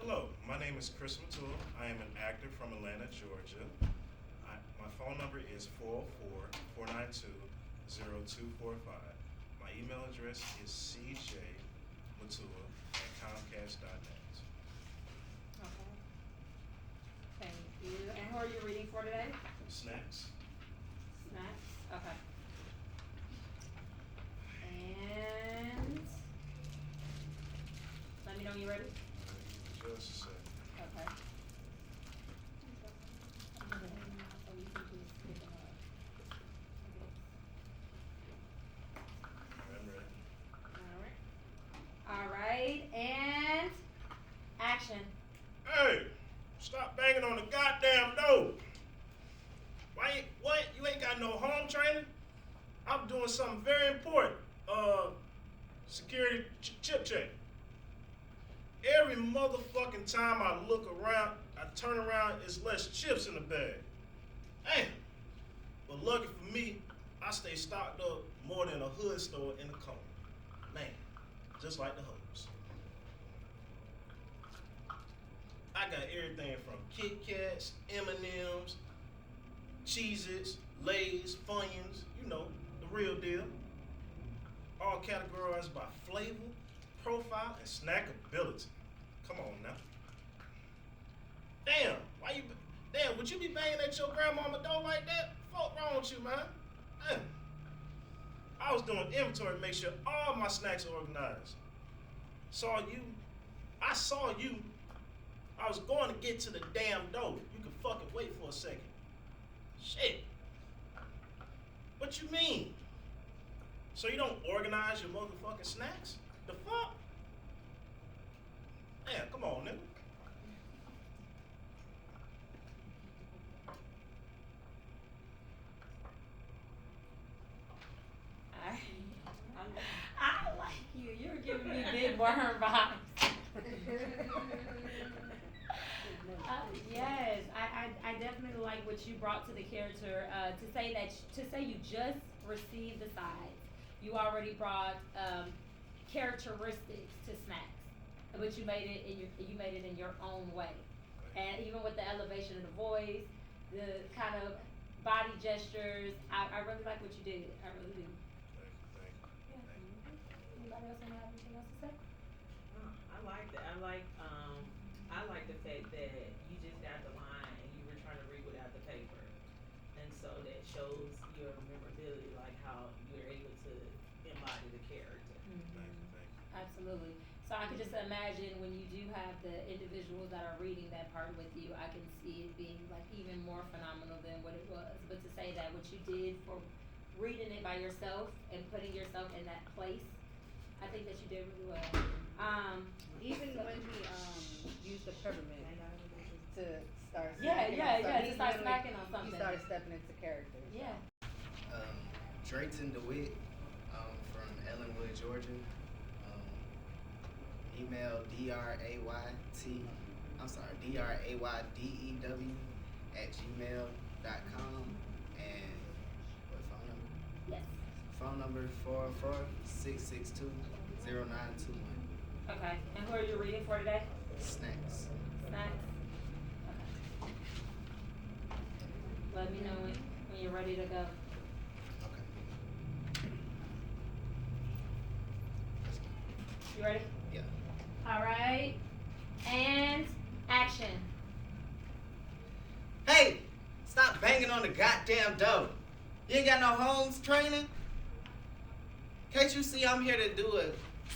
Hello, my name is Chris Matul. I am an actor from Atlanta, Georgia. My phone number is 404-492-0245. My email address is cjmatul@comcast.net. Okay. Thank you. And who are you reading for today? Snacks? Snacks. Okay. And let me know when you're ready. Just a second. Okay. I'm ready. All right. And action. Hey, stop banging on the goddamn door. What? You ain't got no home training? I'm doing something very important. Security chip check. Every motherfucking time I look around, I turn around, it's less chips in the bag. Damn. But lucky for me, I stay stocked up more than a hood store in the corner. Man, just like the hoes. I got everything from Kit Kats, M&Ms, Cheez-Its, Lay's, Funyuns, you know, the real deal. All categorized by flavor, profile, and snackability. Come on now. Damn, would you be banging at your grandmama door like that? Fuck wrong with you, man? Damn. I was doing inventory to make sure all my snacks are organized. I saw you. I was going to get to the damn door. You could fucking wait for a second. Shit. What you mean? So you don't organize your motherfucking snacks? The fuck? Damn, come on, nigga. I, I like you. You're giving me big worm vibes. Yes, I definitely like what you brought to the character. To say you just received the sides, you already brought characteristics to snacks, but you made it in your own way, and even with the elevation of the voice, the kind of body gestures, I really like what you did. I really do. Thank Yeah. you. Anybody else want to have anything else to say? I like that. I like the fact that you just got the line and you were trying to read without the paper, and so that shows your memorability, like how you're able to embody the character. Thank you. Absolutely. So I could just imagine when you do have the individuals that are reading that part with you, I can see it being like even more phenomenal than what it was. But to say that what you did for reading it by yourself and putting yourself in that place, I think that you did really well. Even when he used the peppermint to start Yeah, smacking yeah, on yeah, something, to start he smacking on He something. started stepping into character. Yeah. Drayton DeWitt from Ellenwood, Georgia. Email draydew@gmail.com, and what phone number? Yes. Phone number 404-662-0921. Okay. And who are you reading for today? Snacks. Snacks. Okay. Let me know when you're ready to go. Okay. You ready? Yeah. All right. And action. Hey, stop banging on the goddamn door. You ain't got no homes training? Can't you see I'm here to do a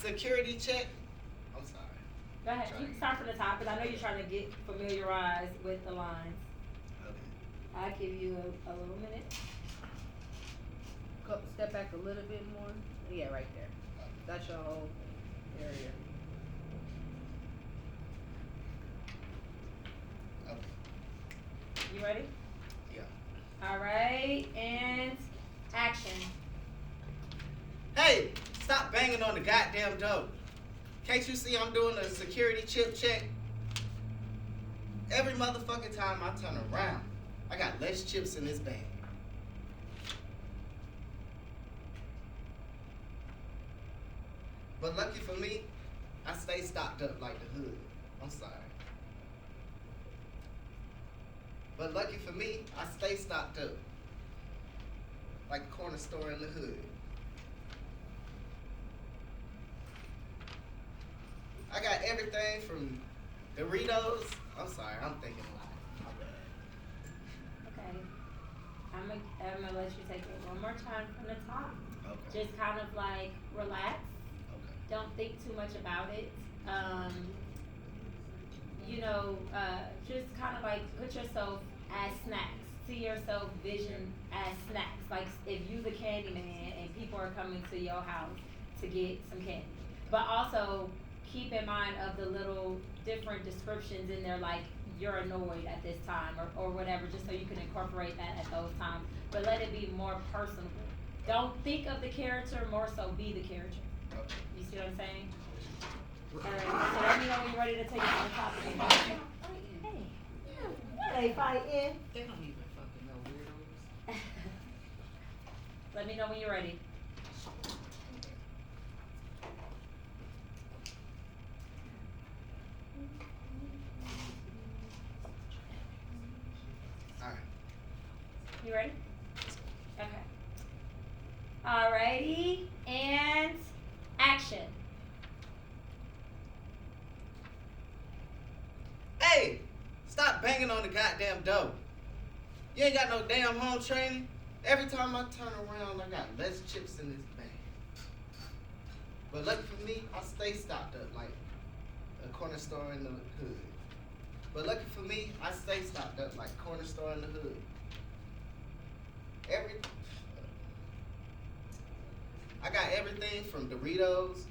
security check? I'm sorry. Go ahead. You can start from the top because I know you're trying to get familiarized with the lines. Okay. I'll give you a little minute. Step back a little bit more. Yeah, right there. That's your whole area. Okay. You ready? Yeah. All right. And action. Hey, stop banging on the goddamn door. Can't you see I'm doing a security chip check? Every motherfucking time I turn around, I got less chips in this bag. But lucky for me, I stay stocked up like the hood. I'm sorry. But lucky for me, I stay stocked up. Like a corner store in the hood. I got everything from Doritos. I'm sorry, I'm thinking a lot. My bad. Okay. I'm gonna let you take it one more time from the top. Okay. Just kind of like relax. Okay. Don't think too much about it. Just kind of like put yourself as snacks. See yourself vision as snacks. Like if you the candy man and people are coming to your house to get some candy. But also keep in mind of the little different descriptions in there, like you're annoyed at this time or whatever, just so you can incorporate that at those times. But let it be more personable. Don't think of the character, more so be the character. Okay. You see what I'm saying? Alright, so let me know when you're ready to take it to the top of the hey. They fighting. They don't even fucking know weirdos. Let me know when you're ready. Alright. You ready? Okay. Alrighty, and action. Hey! Stop banging on the goddamn door. You ain't got no damn home training. Every time I turn around, I got less chips in this bag. But lucky for me, I stay stocked up like a corner store in the hood. But lucky for me, I stay stocked up like corner store in the hood. I got everything from Doritos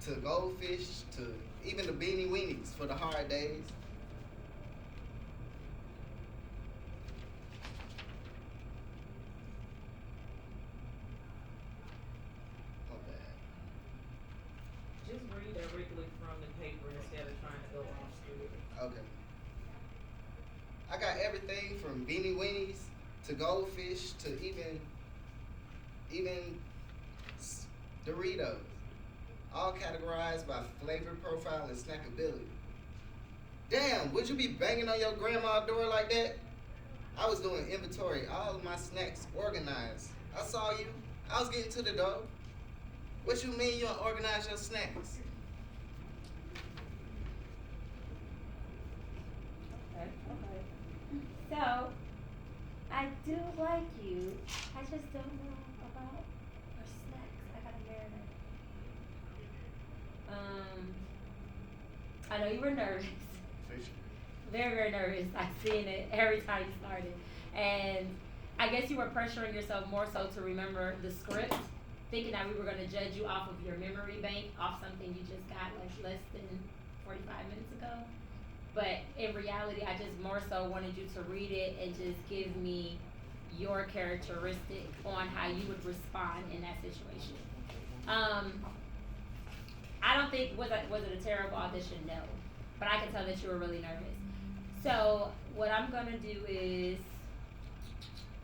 to Goldfish to even the Beanie Weenies for the hard days. My bad. Just read directly from the paper instead of trying to go off script. Okay. I got everything from Beanie Weenies to Goldfish to even Doritos. All categorized by flavor profile and snackability. Damn, would you be banging on your grandma's door like that? I was doing inventory, all of my snacks organized. I saw you. I was getting to the door. What you mean you don't organize your snacks? Okay. So, I do like you. I just don't know about your snacks. I gotta marinate. I know you were nervous. For sure. Very, very nervous. I seen it every time you started. And I guess you were pressuring yourself more so to remember the script, thinking that we were gonna judge you off of your memory bank, off something you just got like less than 45 minutes ago. But in reality, I just more so wanted you to read it and just give me your characteristic on how you would respond in that situation. I don't think, was it a terrible audition? No. But I can tell that you were really nervous. So what I'm gonna do is,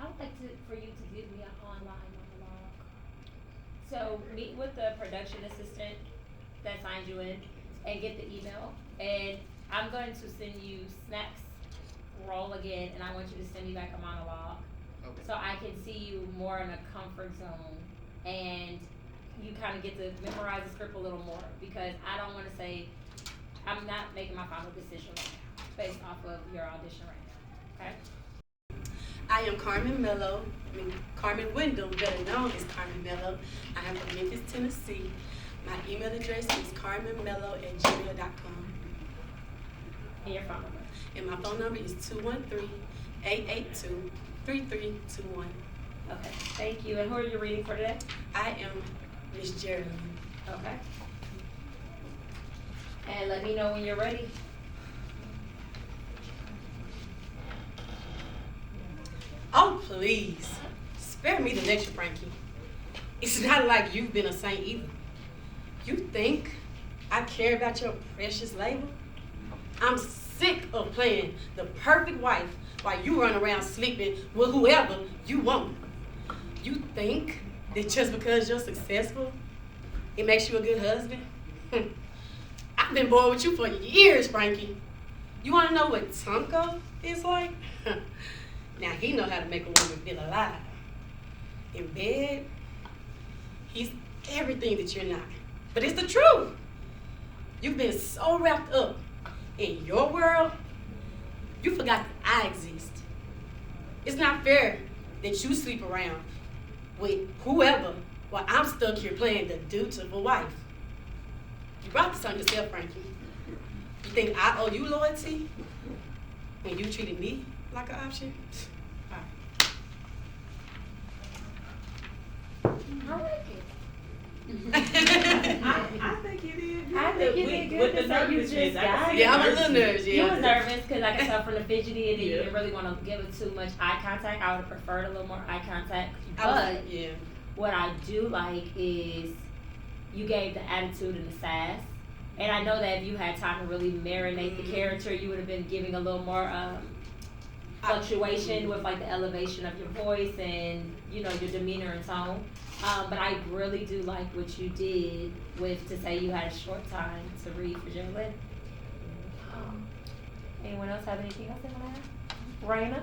I would like for you to give me an online monologue. So meet with the production assistant that signed you in and get the email. And I'm going to send you snacks, roll again, and I want you to send me back a monologue. Okay. So I can see you more in a comfort zone and you kind of get to memorize the script a little more, because I don't want to say, I'm not making my final decision right now based off of your audition right now, okay? I am Carmen Carmen Wyndham, better known as Carmen Mello. I am from Memphis, Tennessee. My email address is carmenmello@gmail.com. And your phone number. And my phone number is 213-882-3321. Okay, thank you. And who are you reading for today? I am Miss Geraldine. Okay. And let me know when you're ready. Oh, please. Spare me the lecture, Frankie. It's not like you've been a saint either. You think I care about your precious labor? I'm sick of playing the perfect wife while you run around sleeping with whoever you want. You think that just because you're successful, it makes you a good husband? I I've been bored with you for years, Frankie. You wanna know what Tonka is like? Now he know how to make a woman feel alive. In bed, he's everything that you're not. But it's the truth. You've been so wrapped up in your world, you forgot that I exist. It's not fair that you sleep around with whoever while I'm stuck here playing the dutiful wife. You brought this on yourself, Frankie. You think I owe you loyalty when you treated me like an option? I like it. I think it is. I think you did good With to the say you nervousness, just I can got see it. Yeah, I'm a the little nervousness. nervous, You yeah. was nervous because I could tell from the fidgety and then you Yeah. didn't really want to give it too much eye contact. I would have preferred a little more eye contact. I was But like, yeah. what I do like is you gave the attitude and the sass. And I know that if you had time to really marinate the character, you would have been giving a little more fluctuation with like the elevation of your voice and you know your demeanor and tone. But I really do like what you did with to say you had a short time to read for Jolene. Anyone else have anything else they want to add? Raina?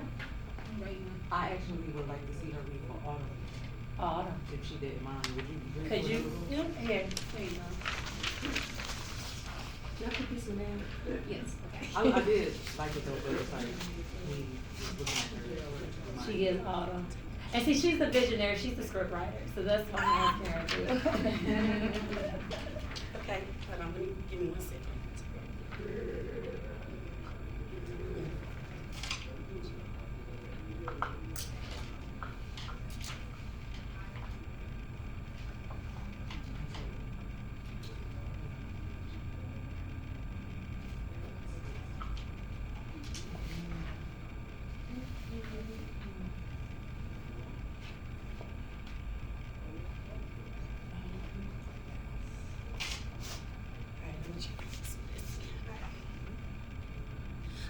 I actually would like to see her read for Autumn, Autumn. if she didn't mind. Would you read Could for you? her? Yeah. Here. There you go. Can I put this in there? Yes, okay. I did like it though, but it's like, me just looking at her. She is Autumn. And see, she's the visionary. She's the script writer. So that's why I'm asking her to do it. Okay, hold on, give me 1 second.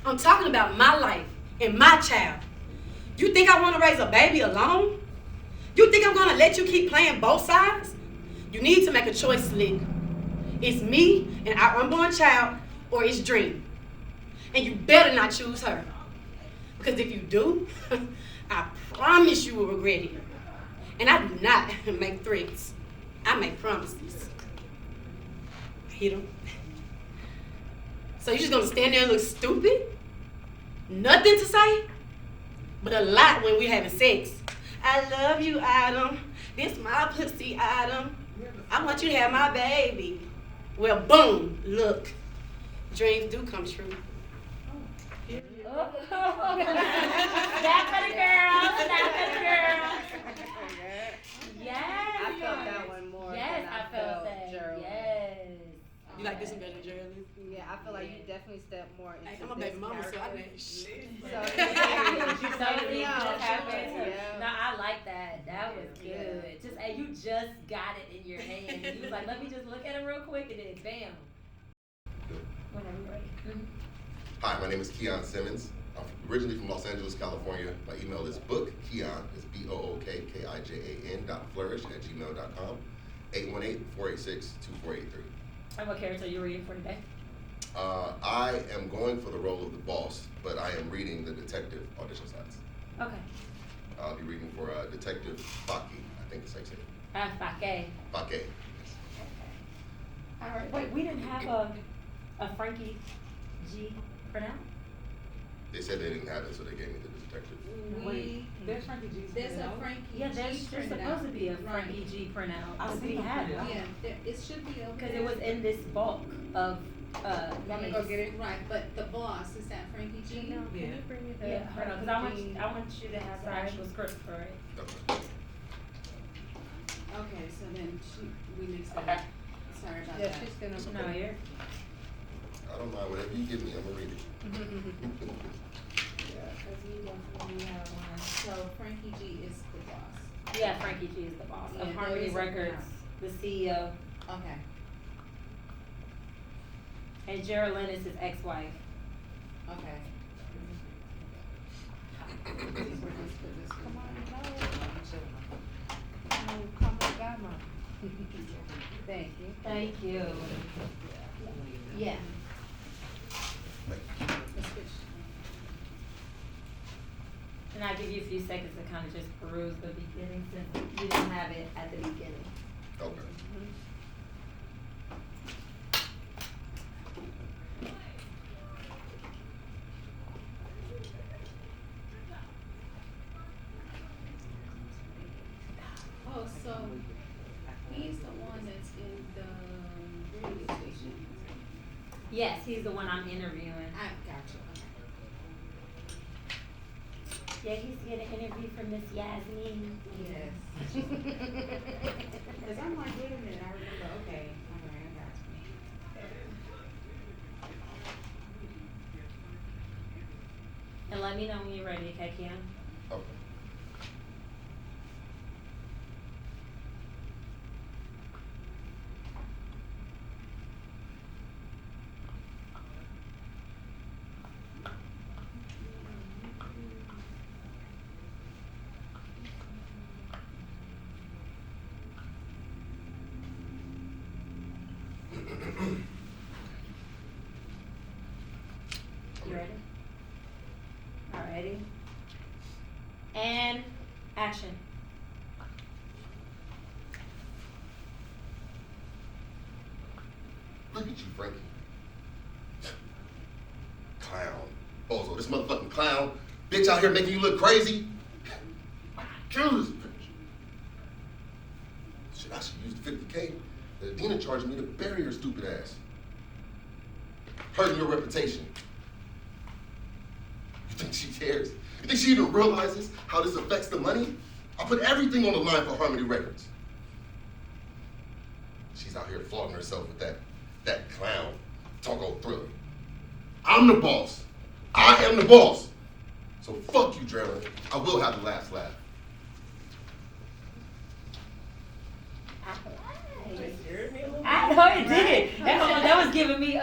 I'm talking about my life and my child. You think I want to raise a baby alone? You think I'm going to let you keep playing both sides? You need to make a choice, Slick. It's me and our unborn child, or it's Dream. And you better not choose her. Because if you do, I promise you will regret it. And I do not make threats. I make promises. Hit him. So you just gonna stand there and look stupid? Nothing to say? But a lot when we're having sex. I love you, Adam. This my pussy, Adam. I want you to have my baby. Well, boom, look. Dreams do come true. Snap for the girl. Snap for the girl. Yes. I felt that one more. Yes, than I felt that. Gerald. Yes. You like this one better than Geraldine? Yeah, I feel like you definitely stepped more into Hey, I'm a this baby mama, so I character. did shit. So So it just happened. Yeah. No, I like that. That was good. Just and you just got it in your hand. You was like, let me just look at it real quick, and then bam. Whenever you're ready. Hi, my name is Keon Simmons. I'm originally from Los Angeles, California. My email is bookkeon, it's bookkijan.flourish@gmail.com, 818-486-2483. And what character are you reading for today? I am going for the role of the boss, but I am reading the detective audition sites. Okay. I'll be reading for Detective Faki, I think it's like saying. Fake. Fake. All right. Wait, we didn't have a Frankie G for now? They said they didn't have it, so they gave me the detective. Wait, there's Frankie G's. There's a printout. Frankie Yeah, there's G supposed printout. to be a Right. Frankie G printout. I But see we the have printout. it. Yeah, it should be over Because there. it was in this bulk of Want me to go get it? Right, but the boss, is that Frankie G? Yeah. Yeah, hold on, because I want you to have the actual script for it. Okay. Okay, so then we mixed it Okay. up. Sorry about Yeah, that. she's gonna. She's not here. I don't mind, whatever you give me, I'm gonna read it. Yeah, because you definitely have one. So Frankie G is the boss. Yeah, Frankie G is the boss Yeah, of there Harmony is a Records, the CEO, Okay. and Geraldine is his ex-wife. Okay. Come on, come on, Godma. Thank you. Thank you. Yeah. And I'll give you a few seconds to kind of just peruse the beginning since you didn't have it at the beginning. Okay. Oh, so he's the one that's in the radio station. Yes, he's the one I'm interviewing. I got you. Yeah, he's getting an interview from Miss Yasmin. Yes. Cause I'm like, wait a minute, I remember, okay, alright, I got you. And let me know when you're ready, okay, Keon? Okay. You ready? Alrighty. And action. Look at you, Frankie. Clown. Bozo, this motherfucking clown. Bitch out here making you look crazy. Kill this bitch. Shit, I should use the 50K that Adina charged me to bury her stupid ass. Hurting your reputation. You think she cares? You think she even realizes how this affects the money? I put everything on the line for Harmony Records. She's out here flaunting herself with that clown, Tongo Thriller. I'm the boss. I am the boss. So fuck you, Drellin. I will have the last laugh. I know it did. That was giving me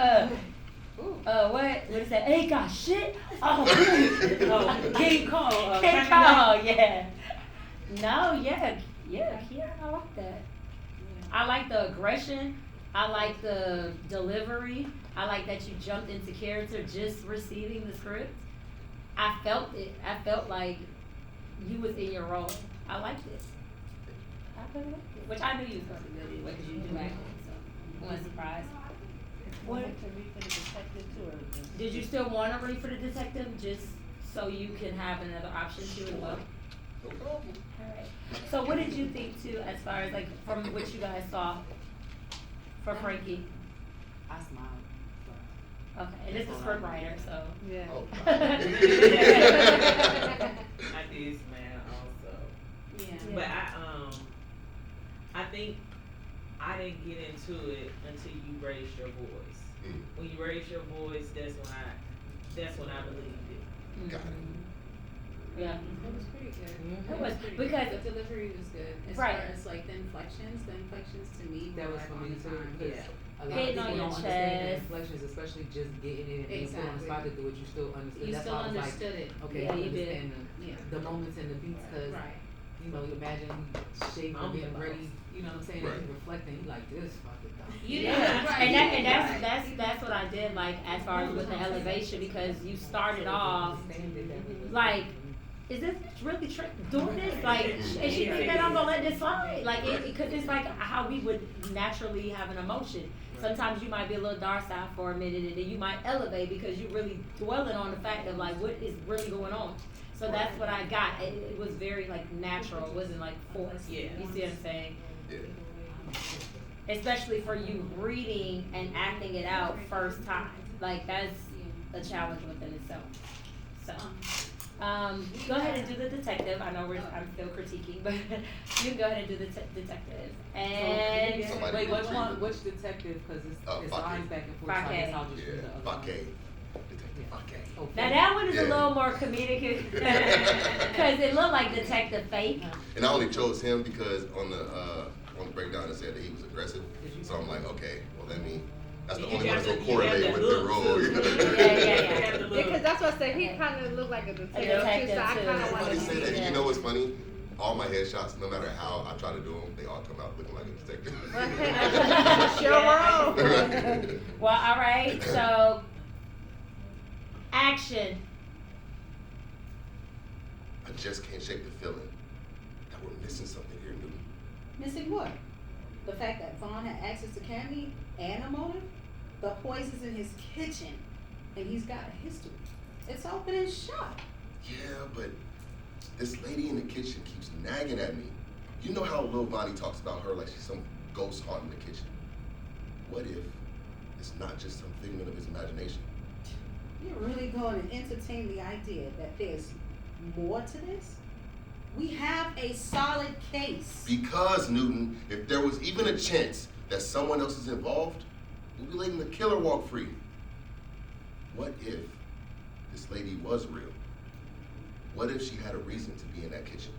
what is that? Ain't got shit. Oh, King Kong. King Kong, yeah. No, yeah, Keon, I like that. I like the aggression. I like the delivery. I like that you jumped into character just receiving the script. I felt it. I felt like you was in your role. I liked it. I really liked it. Which I knew you was gonna be good anyway because you do acting, so I wasn't surprised. What? To read for the detective too, or? Did you still want to read for the detective just so you can have another option too as well? No problem. Alright. So what did you think too as far as like from what you guys saw for Frankie? I smiled. Okay, and this is script writer, so. Yeah. Oh, I did smile also. Yeah. But I think I didn't get into it until you raised your voice. Mm. When you raised your voice, that's when I believed it. Got it. Yeah. It was pretty good. It was, pretty because- good. The delivery was good. As Right. far as like the inflections to me That were was like for on me the too, time. because Yeah. a lot of Hitting people on don't your understand the chest. inflections, especially just getting in and put on the spot to do it, you still understood. You That's still why I was like, understood it. okay, Yeah, I you did. understand Yeah. the moments and the beats, cause, Right. you know, you imagine you shaving I'm and getting the ready, you know what I'm saying, Right. and you reflecting, you like, this fucking dumb. You Yeah, did, right. and that's what I did like as far as with the elevation because you started off like, is this really doing this? Like, and she think that I'm gonna let this slide? Like, cause it's like how we would naturally have an emotion. Sometimes you might be a little docile for a minute and then you might elevate because you're really dwelling on the fact of like what is really going on. So that's what I got. It was very like natural. It wasn't like forced. Yeah. You see what I'm saying? Yeah. Especially for you reading and acting it out first time. Like that's a challenge within itself. So, go ahead and do the detective. I know I'm still critiquing, but you can go ahead and do the detective. And Somebody Wait, retrieve it. which detective, cause it's Fake. lines back and forth, so I guess I'll just read the Yeah. other one. Fake. Detective Fake. Oh, now that one is a Yeah. little more comedic because it looked like Detective Fake. And I only chose him because on the breakdown it said that he was aggressive. So I'm like, okay, well that's the You only one have that's to- gonna you have correlate that with the look, role. too. You know? Yeah. Have to look. Because that's what I said, he kinda looked like a detective too, so I detective, kinda too. wanted Everybody to say see that. that. You know what's funny? All my headshots, no matter how I try to do them, they all come out looking like a detective. Sure will. Well, all right. So, action. I just can't shake the feeling that we're missing something here, Newton. Missing what? The fact that Vaughn had access to Cammy and a motive? The poison's in his kitchen, and he's got a history. It's open and shut. Yeah, but this lady in the kitchen keeps nagging at me. You know how Lil Bonnie talks about her like she's some ghost haunting the kitchen. What if it's not just some figment of his imagination? You're really going to entertain the idea that there's more to this? We have a solid case. Because, Newton, if there was even a chance that someone else is involved, we'll be letting the killer walk free. What if this lady was real? What if she had a reason to be in that kitchen?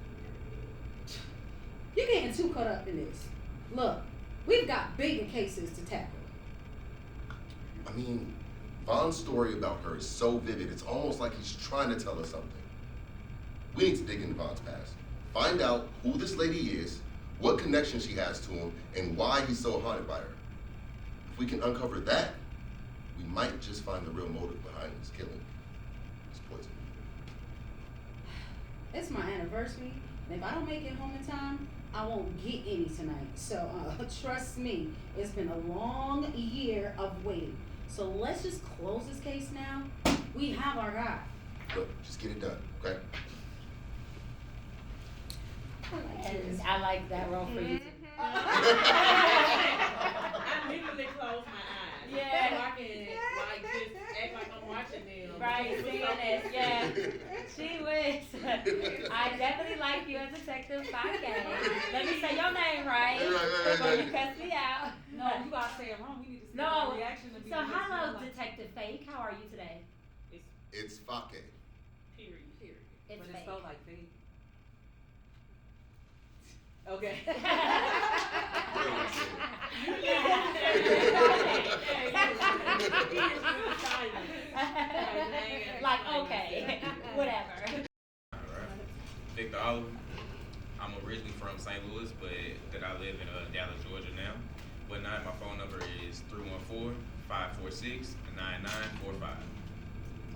You're getting too caught up in this. Look, we've got bigger cases to tackle. I mean, Vaughn's story about her is so vivid, it's almost like he's trying to tell us something. We need to dig into Vaughn's past. Find out who this lady is, what connection she has to him, and why he's so haunted by her. If we can uncover that, we might just find the real motive behind his killing. It's poison. It's my anniversary, and if I don't make it home in time, I won't get any tonight. So trust me, it's been a long year of waiting. So let's just close this case now. We have our guy. Look, just get it done, okay? And I like that role for you too. I literally close my eyes. Yeah. So I can like just act like I'm watching them. Right, seeing this, yeah. She was. I definitely like you as Detective 5K. Let me say your name right before you cuss me out. No, you gotta say it wrong. We need to see No. the reaction to be So in this hello, real life. Detective Fake. How are you today? It's Fake. Period. It's But Fake. it's spelled like fake. Okay. Like, okay, whatever. Alright. Victor Oliver. I'm originally from St. Louis, but that I live in Dallas, Georgia now. But now my phone number is 314-546-9945.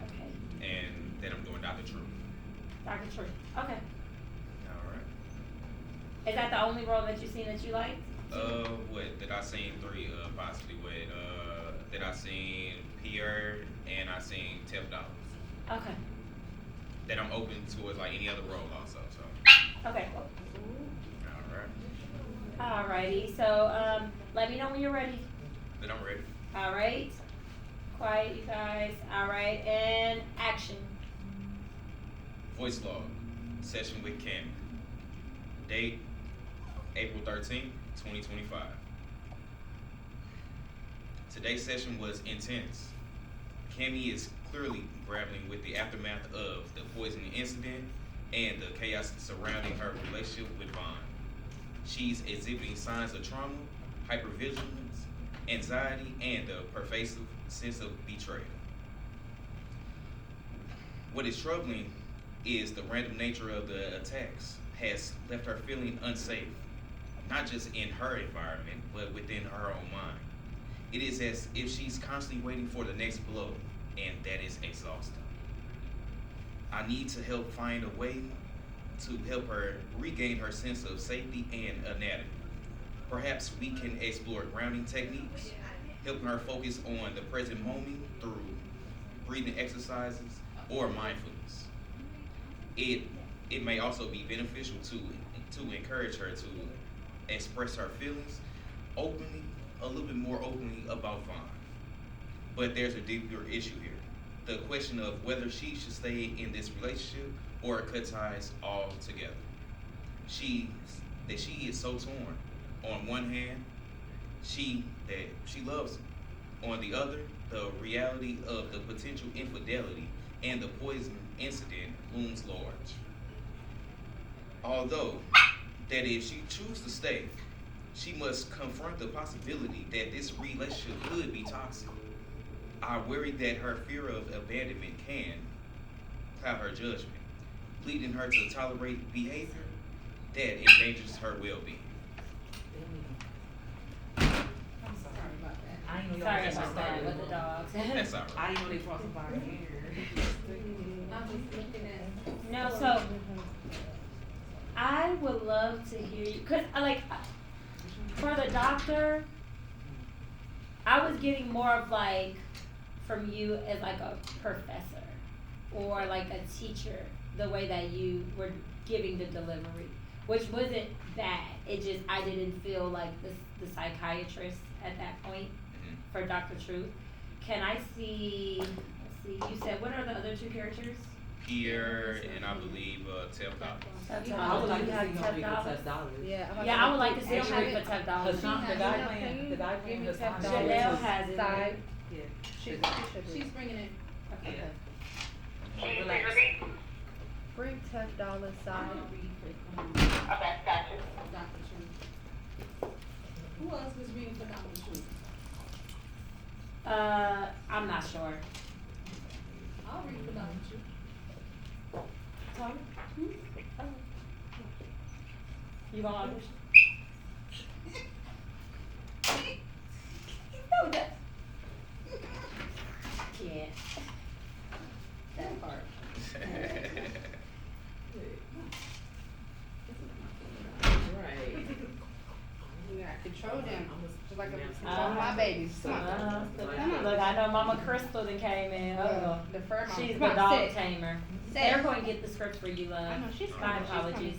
Okay, And then I'm doing Dr. True. Dr. True. Okay. Alright. Is that the only role that you've seen that you liked? What did I seen three? Possibly what? Did I seen Pierre and I seen Tef Dollars. Okay. That I'm open towards like any other role also. So. Okay, cool. Alright. Alrighty, so let me know when you're ready. Then I'm ready. Alright. Quiet, you guys. Alright, and action. Voice log. Session with Cam. Date April 13th, 2025. Today's session was intense. Cammy is clearly grappling with the aftermath of the poisoning incident and the chaos surrounding her relationship with Vaughn. She's exhibiting signs of trauma, hypervigilance, anxiety, and a pervasive sense of betrayal. What is troubling is the random nature of the attacks has left her feeling unsafe, not just in her environment, but within her own mind. It is as if she's constantly waiting for the next blow, and that is exhausting. I need to help find a way to help her regain her sense of safety and anatomy. Perhaps we can explore grounding techniques, helping her focus on the present moment through breathing exercises or mindfulness. It may also be beneficial to encourage her to express her feelings openly, a little bit more openly about Vaughn. But there's a deeper issue here. The question of whether she should stay in this relationship or cut ties altogether. She is so torn. On one hand, she loves him. On the other, the reality of the potential infidelity and the poison incident looms large. Although that if she chooses to stay, she must confront the possibility that this relationship could be toxic. I worry that her fear of abandonment can cloud her judgment, leading her to tolerate behavior that endangers her well-being. I your Sorry hands about that started. with the dogs. That's all I right. didn't know they crossed the bar here. I was looking at. No, so I would love to hear you, cause for the doctor, I was getting more of like from you as like a professor or like a teacher, the way that you were giving the delivery, which wasn't bad. It just I didn't feel like the psychiatrist at that point for Dr. Truth. Can I see? Let's see. You said what are the other two characters? Here and I believe Tef Dollars. I would like to You see have him read $10? for $10. Yeah, I would like to see him read for $10. Hassan, the guy playing Hassan. Janelle has it. Side. Yeah. She's bringing it. Okay. Relax. Bring $10 side. Dr. Truth. Who else was reading for Dr. Truth? I'm not sure. I'll read for Dr. Truth. You gonna audition? No, that. Yeah. That part. Right. You gotta control them. Just like I'm Uh-huh. controlling my babies. Come on. Look, I know Mama Crystal that came in. Oh, The fur mom. she's Come the on, dog sit. tamer. Sit. They're going to get the script for you, love. I know, she's My coming, she's apologies.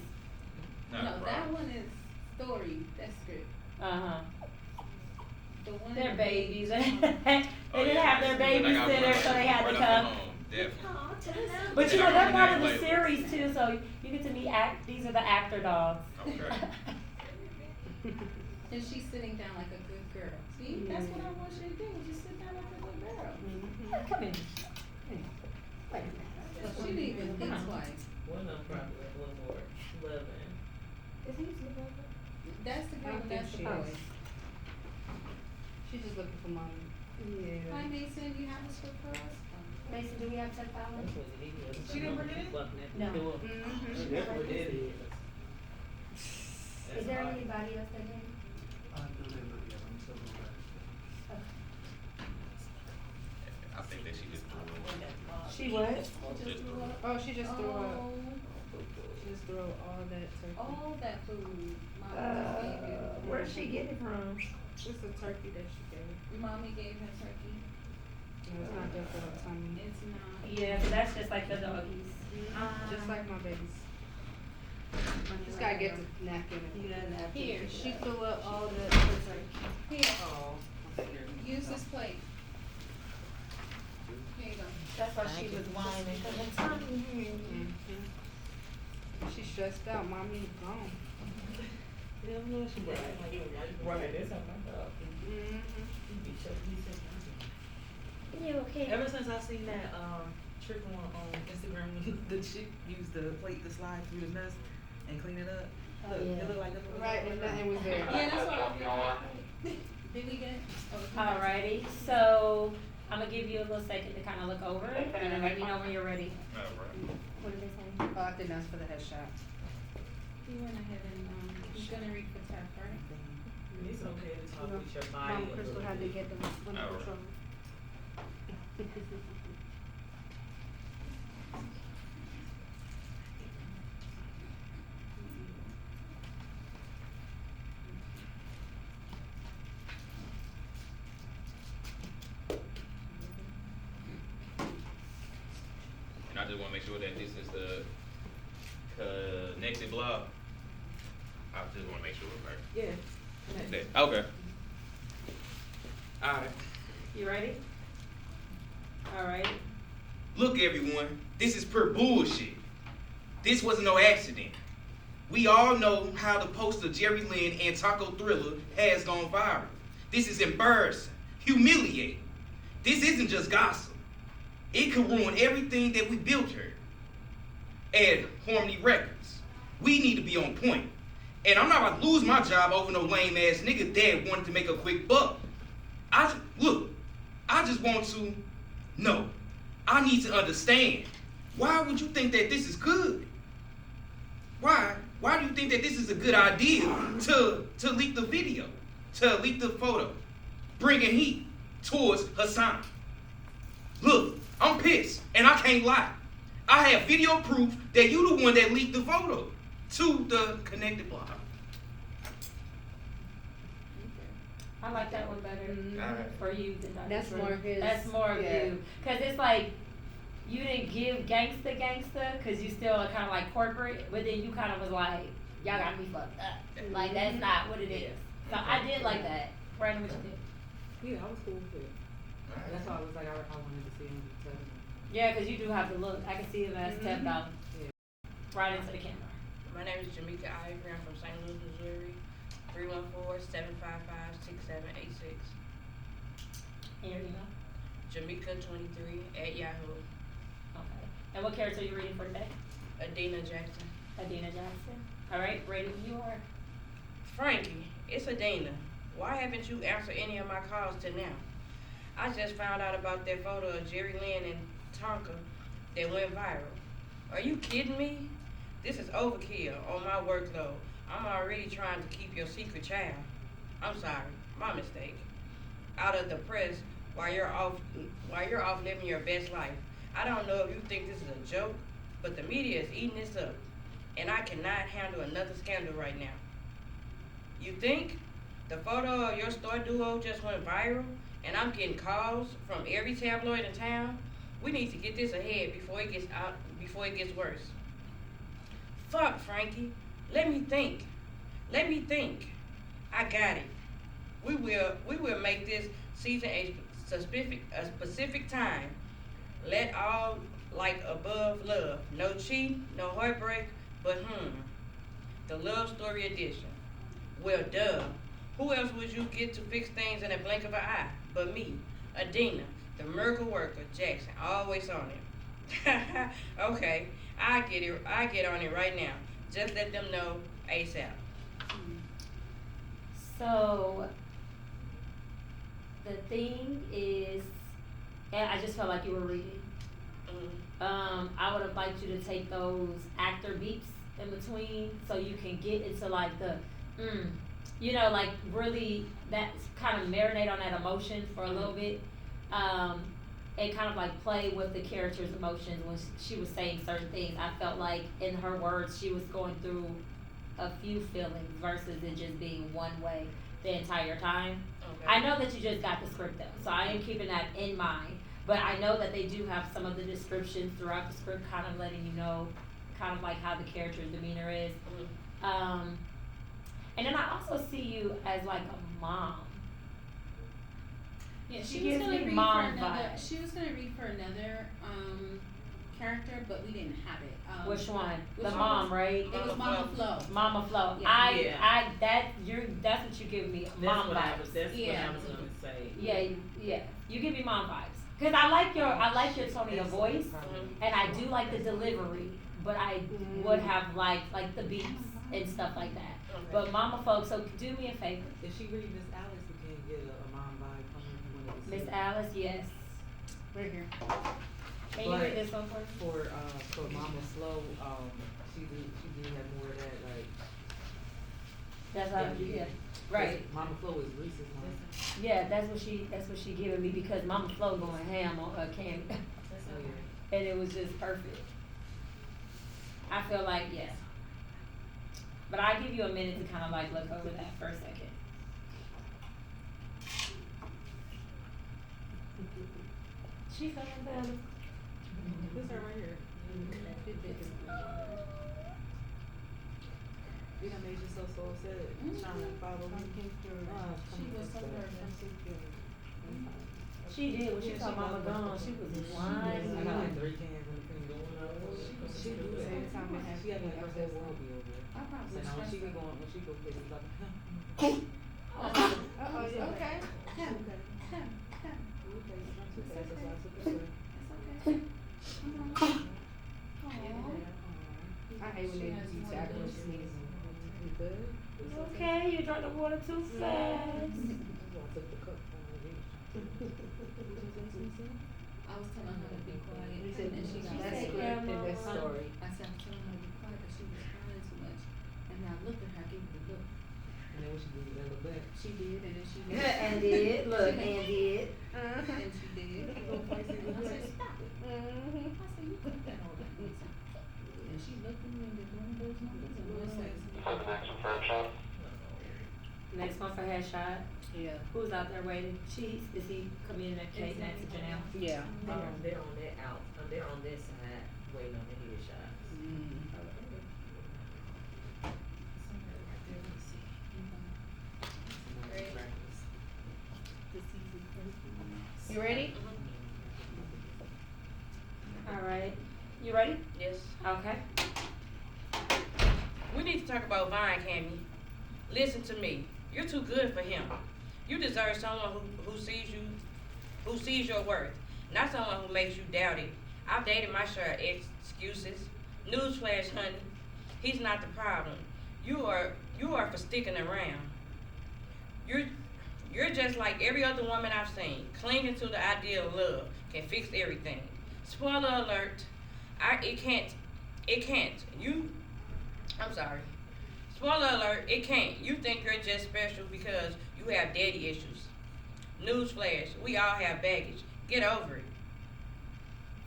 Not a No, that problem. one is story. That's script. Uh-huh. The one. They're babies. they Oh, didn't yeah, have their that's good. I got one babysitter, so they had right to off come. the home, definitely. But you Yeah, know, I they're remember part that of the later. series too, so you get to meet these are the actor dogs. Okay. And she's sitting down like a good girl. See, that's what I want you to do. Just sit down like a good girl. Come in. Wait. So she didn't even think twice. One of them probably a little more loving. Is he sleeping? That's the girl, I and think that's the she boy. is. She's just looking for mommy. Yeah. Hi Mason, you have a script for us? Mason, do we have $10? That's what it is. She didn't bring it in? No. Mm-hmm. That's what it is. Is there anybody else that came? I think that she just threw it. She was. Just threw it. Oh, she just threw up. Oh. She just threw all that turkey. All that food, mommy just gave you. Where'd she get it from? It's a turkey that she gave. Mommy gave her turkey. No, it's not good for the tummy. It's not. Yeah, so that's just like the doggies. Just like my babies. Just gotta get the napkin. Here, She threw up all the turkey. here, Oh. use this plate. Here you go. That's why she was whining, cause her tummy hurt. She's stressed out. Mommy gone. Yeah, I know she right. That's how my dog. Mm-hmm. He be choking. He said, You okay? Ever since I seen that trick on Instagram when the chick used the plate to slide through the mess and clean it up. Oh, Look, yeah. it looked like that's what it Right, and nothing was there. Yeah, that's what Did we get it? Oh, Alrighty, so I'm gonna give you a little second to kind of look over it, and then let me know when you're ready. All right. What did they say? Oh, I think that's for the headshot. He went ahead and, he's gonna read for Tef, right? It's okay to talk with your body. Mom a Crystal little had to bit. get them under Alright. control. And I just want to make sure that this is the connected blog. I just want to make sure, right? Yeah. That- Okay. All right. You ready? Alright. Look, everyone, this is pure bullshit. This wasn't no accident. We all know how the post of Jerry Lynn and Taco Thriller has gone viral. This is embarrassing, humiliating. This isn't just gossip. It could ruin everything that we built here at Harmony Records. We need to be on point. And I'm not about to lose my job over no lame ass nigga that wanted to make a quick buck. I just want to know. I need to understand. Why would you think that this is good? Why? Why do you think that this is a good idea to leak the video, to leak the photo, bringing heat? towards Hassan. Look, I'm pissed, and I can't lie. I have video proof that you the one that leaked the photo to the connected blog. I like that one better Alright. for you than Dr. That's Drew. more his- That's more of yeah. you. Cause it's like, you didn't give gangsta, cause you still are kinda like corporate, but then you kinda was like, y'all got me fucked up. Like, that's not what it is. So I did like that. Brandon, what you think? Yeah, I was cool with it. That's why I was like, I wanted to see him tell him. Yeah, cause you do have the look. I can see him as stepped out. Yeah. Right into the camera. My name is Jamaica Ivory. I'm from St. Louis, Missouri. 314-755-6786. And your email? Jamaica23@yahoo. Okay. And what character are you reading for today? Adina Jackson. Adina Jackson. Alright, rated you are. Frankie, it's Adina. Why haven't you answered any of my calls till now? I just found out about that photo of Jerry Lynn and Tonka that went viral. Are you kidding me? This is overkill on my workload. I'm already trying to keep your secret child. I'm sorry, my mistake. Out of the press while you're off living your best life. I don't know if you think this is a joke, but the media is eating this up, and I cannot handle another scandal right now. You think the photo of your store duo just went viral, and I'm getting calls from every tabloid in town? We need to get this ahead before it gets worse. Fuck, Frankie. Let me think. I got it. We will make this season a specific time. Let all like above love. No cheating, no heartbreak, but the love story edition. Well, duh. Who else would you get to fix things in a blink of an eye but me, Adina, the miracle worker, Jackson, always on it. Okay, I get on it right now. Just let them know ASAP. So the thing is, and I just felt like you were reading. I would have liked you to take those actor beeps in between so you can get into like the like really that kind of marinate on that emotion for a little bit. And kind of like play with the character's emotions when she was saying certain things. I felt like in her words she was going through a few feelings versus it just being one way the entire time. Okay. I know that you just got the script though, so I am keeping that in mind. But I know that they do have some of the descriptions throughout the script kind of letting you know kind of like how the character's demeanor is. And then I also see you as like a mom. Yeah, She she was gives gonna me read mom for another. vibes. She was gonna read for another character, but we didn't have it. Which one? which The one mom, was- right? It was Mama Flo. Mama Flo. Yeah. That's what you give me. That's Mom what vibes. what Yeah. I was gonna say. Yeah. You give me mom vibes. Cause I like your tone of your voice, and I do like the delivery, but I would have liked like the beats and stuff like that. Okay. But Mama folks, so do me a favor. If she read Miss Alice, we can get a mom vibe from her if you wanted to see Miss it. Alice, yes. Right here. Can you But read this one for me? For Mama Slow, she did have more of that like. That's how, yeah. Right. Mama Flo is Reese's mom. Yeah, that's what she giving me because Mama Flo going ham on her candy. Oh, yeah. And it was just perfect. I feel like, yes. But I give you a minute to kind of like look over that for a second. She's on the This her right here. You done made you so upset, trying to follow me. She was so nervous. She did when she saw Mama gone. She was whining. I got like 3 cans in the finger. She do that. Every time it happens, She got like her I whole world be over there. I probably So now when she stressed be her. going, when she go places, it's like, Uh-oh, you okay? Him. okay, it's not too fast, that's why I took it away. It's okay. Aw. I hate when they do that when she sneezes. You good? It's Okay, you drank the water too fast. That's why I took the cup from the reach. I was telling her to be quiet, You said and she got that's said, script "Yeah, in that Mama." story. I said, I'm telling her to be quiet, but she was crying too much. And then I looked at her, I gave her the look. And then when she did that look back. She did, and then she And did, look, and did. And she did. I said, stop it. Mhm. I said, you cut that all that. And she looked at me and did one of those numbers and was like, Next one for headshot. Yeah. Who's out there waiting? Cheese, is he communicating that to Janelle? Yeah. They're on that out, they're on this side, waiting on the headshots. Mm. You ready? All right. You ready? Yes. Okay. We need to talk about Vine, Cammy. Listen to me. You're too good for him. You deserve someone who sees your worth, not someone who makes you doubt it. I've dated my share of excuses. Newsflash, honey. He's not the problem. You are for sticking around. You're just like every other woman I've seen. Clinging to the idea of love can fix everything. Spoiler alert. It can't. I'm sorry. Spoiler alert, it can't. You think you're just special because you have daddy issues. Newsflash, we all have baggage. Get over it.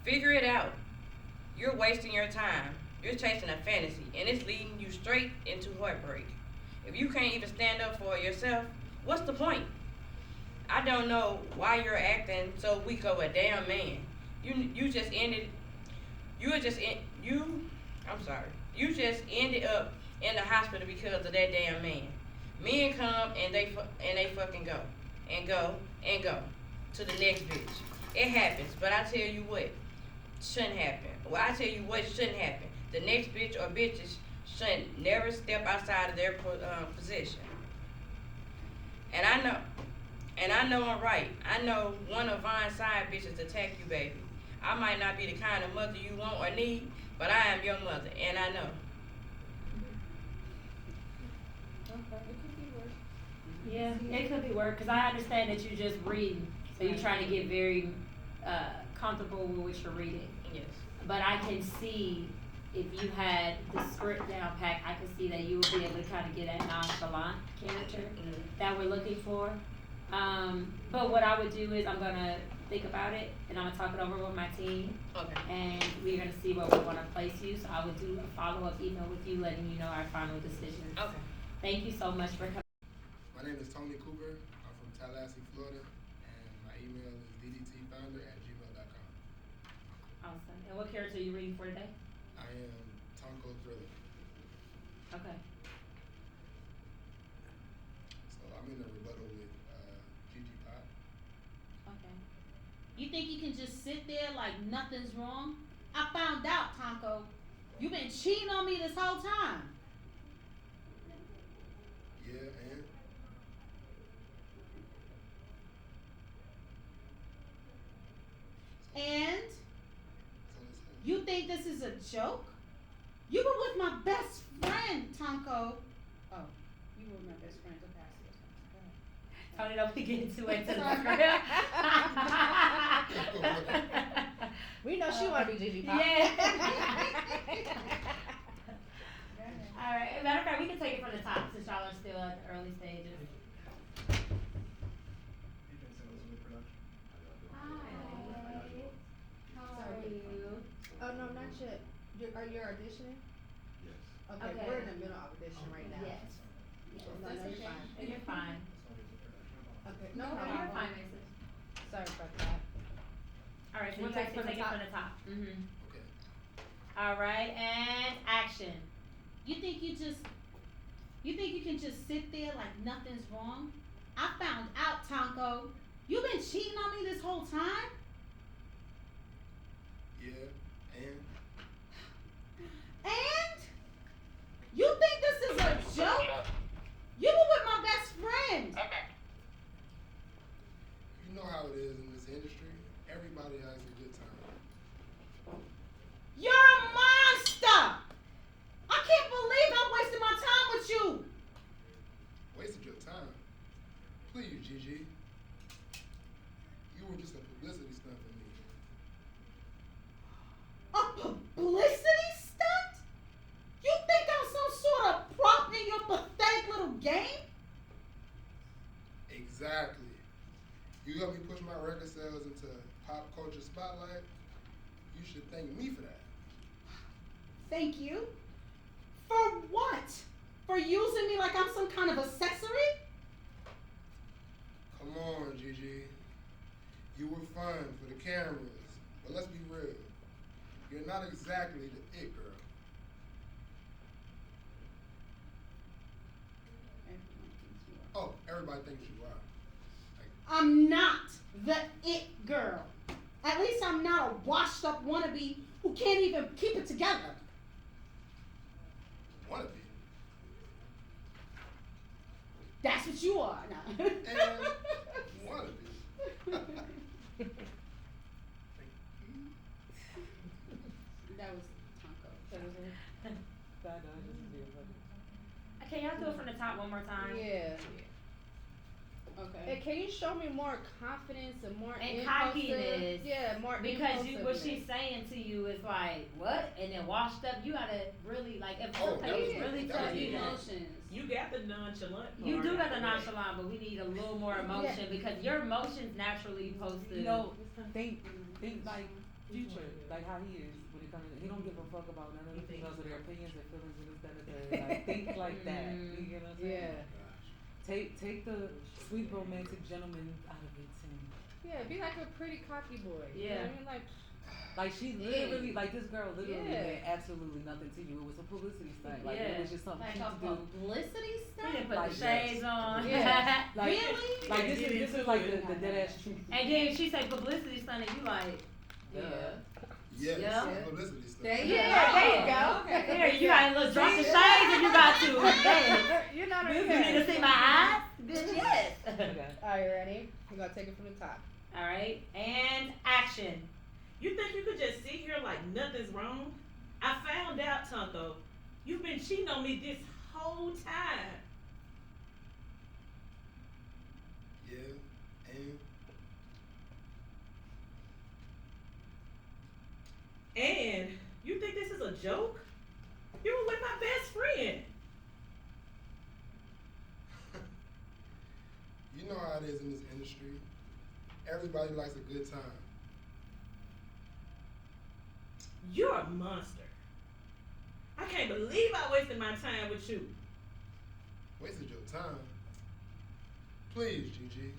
Figure it out. You're wasting your time. You're chasing a fantasy, and it's leading you straight into heartbreak. If you can't even stand up for yourself, what's the point? I don't know why you're acting so weak of a damn man. You just ended up in the hospital because of that damn man. Men come and they fucking go and go and go to the next bitch. It happens, but I tell you what shouldn't happen. Well, I tell you what shouldn't happen. The next bitch or bitches shouldn't never step outside of their position. And I know I'm right. I know one of Vine's side bitches attack you, baby. I might not be the kind of mother you want or need, but I am your mother, and I know. Yeah, it could be work, cause I understand that you just reading, so you're trying to get very, comfortable with what you're reading. Yes. But I can see if you had the script down pat, I could see that you would be able to kind of get that nonchalant character that we're looking for. But what I would do is I'm gonna think about it and I'm gonna talk it over with my team. Okay. And we're gonna see where we wanna place you. So I would do a follow-up email with you, letting you know our final decisions. Okay. Thank you so much for coming. My name is Tony Cooper. I'm from Tallahassee, Florida, and my email is ddtfounder@gmail.com. Awesome. And what character are you reading for today? I am Tonko Thriller. Okay. So I'm in the rebuttal with Gigi Pop. Okay. You think you can just sit there like nothing's wrong? I found out, Tonko. You've been cheating on me this whole time. Yeah, And you think this is a joke? You were with my best friend, Tonko. Oh, you were my best friend. Okay, I see. Tony, don't be getting too into the We know she wanna be Gigi Pop. Yeah. Alright, matter of fact, we can take it from the top since y'all are still at the early stages. How are you? Oh, no, not yet. Are you auditioning? Yes. Okay, Okay. we're in the middle of audition right now. Yes. Yes, No, that's you're okay. fine. You're fine. Okay, No, no you're problem. fine, Mason. Sorry about that. Alright, so We'll you guys take can from take the it top. from the top. Mm-hmm. Okay. Alright, and action. You think you can just sit there like nothing's wrong? I found out, Tonko. You've been cheating on me this whole time? Yeah, and And? You think this is a joke? You were with my best friend. you know how it is in this industry. Everybody has a good time. You're a monster. I can't believe I'm wasting my time with you. Wasted your time. Please, Gigi. You were just a publicity stunt for me. A publicity stunt? You think I'm some sort of prop in your pathetic little game? Exactly. You helped me push my record sales into pop culture spotlight. You should thank me for that. Thank you. For what? For using me like I'm some kind of accessory? Come on, Gigi. You were fun for the cameras, but let's be real. You're not exactly the it girl. Oh, everybody thinks you are. I'm not the it girl. At least I'm not a washed up wannabe who can't even keep it together. Wannabe. That's what you are now. And wannabe. That was Tonko. Can y'all do it from the top one more time? Yeah. Okay. And can you show me more confidence and more And impulsive? cockiness. Yeah, more Because what impulsiveness. she's saying to you is like, what? And then washed up, you gotta really, like, if Oh, somebody that was really good. That tells was you good. that. Emotions. You got the nonchalant part. You do got the out there. nonchalant, but we need a little more emotion because your emotions naturally supposed to. You know, think like Future, like how he is when it comes to, he don't give a fuck about none of the females or their opinions or feelings and this, that, and the third. Like, think like that. You get what I'm saying? Yeah. Take the sweet romantic gentleman out of it and Yeah, be like a pretty cocky boy. You know Yeah. what I mean? Like, like she literally like this girl literally Yeah. meant absolutely nothing to you. It was a publicity stunt. Like Yeah. it was just something Like cute a to do. publicity We stunt? didn't put Like, the shades on. Yeah. Like, Really? Like Yeah, this get is into like it. the dead ass truth. And then she say publicity stunt, and you like, Yeah. Yes, Yeah. publicity stuff. There you yeah, go. there you go. here, you gotta look, drop the shades if you got to. Man, You know what I you mean? need to see my eyes? Bitch, yes. Okay. Alright, ready? We're gonna take it from the top. All right, and action. You think you could just sit here like nothing's wrong? I found out, Tonko, you've been cheating on me this whole time. Yeah, and And you think this is a joke? You were with my best friend. you know how it is in this industry. Everybody likes a good time. You're a monster. I can't believe I wasted my time with you. Wasted your time. Please, Gigi.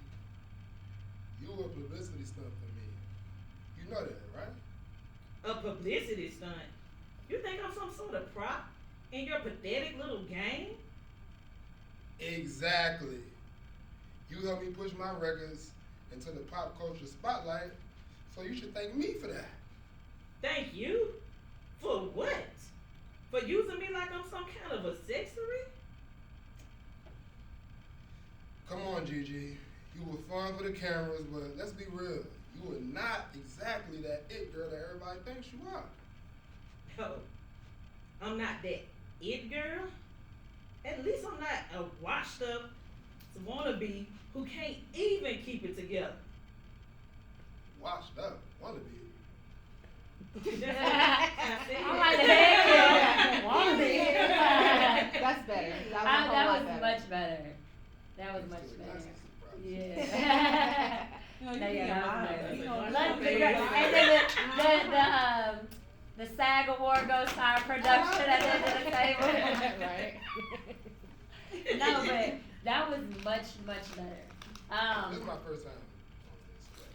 You were a publicity stunt for me. You know that, right? A publicity stunt. You think I'm some sort of prop in your pathetic little game? Exactly. You helped me push my records into the pop culture spotlight, so you should thank me for that. Thank you? For what? For using me like I'm some kind of accessory? Come on, Gigi. You were fun for the cameras, but let's be real. You were not exactly that it girl that everybody thinks you are. No, I'm not that it girl. At least I'm not a washed up wannabe who can't even keep it together. Washed up, wannabe. I'm like, hell yeah. Wannabe. That's better. That was a whole That lot was better. much better. That was much Still, better. that's a surprise. Yeah. You know, you No, be yeah, in that was mind. better. You know, Let's you figure- know, and then the SAG award goes to our production at the end of the table. Right. No, but that was much, much better. This is my first time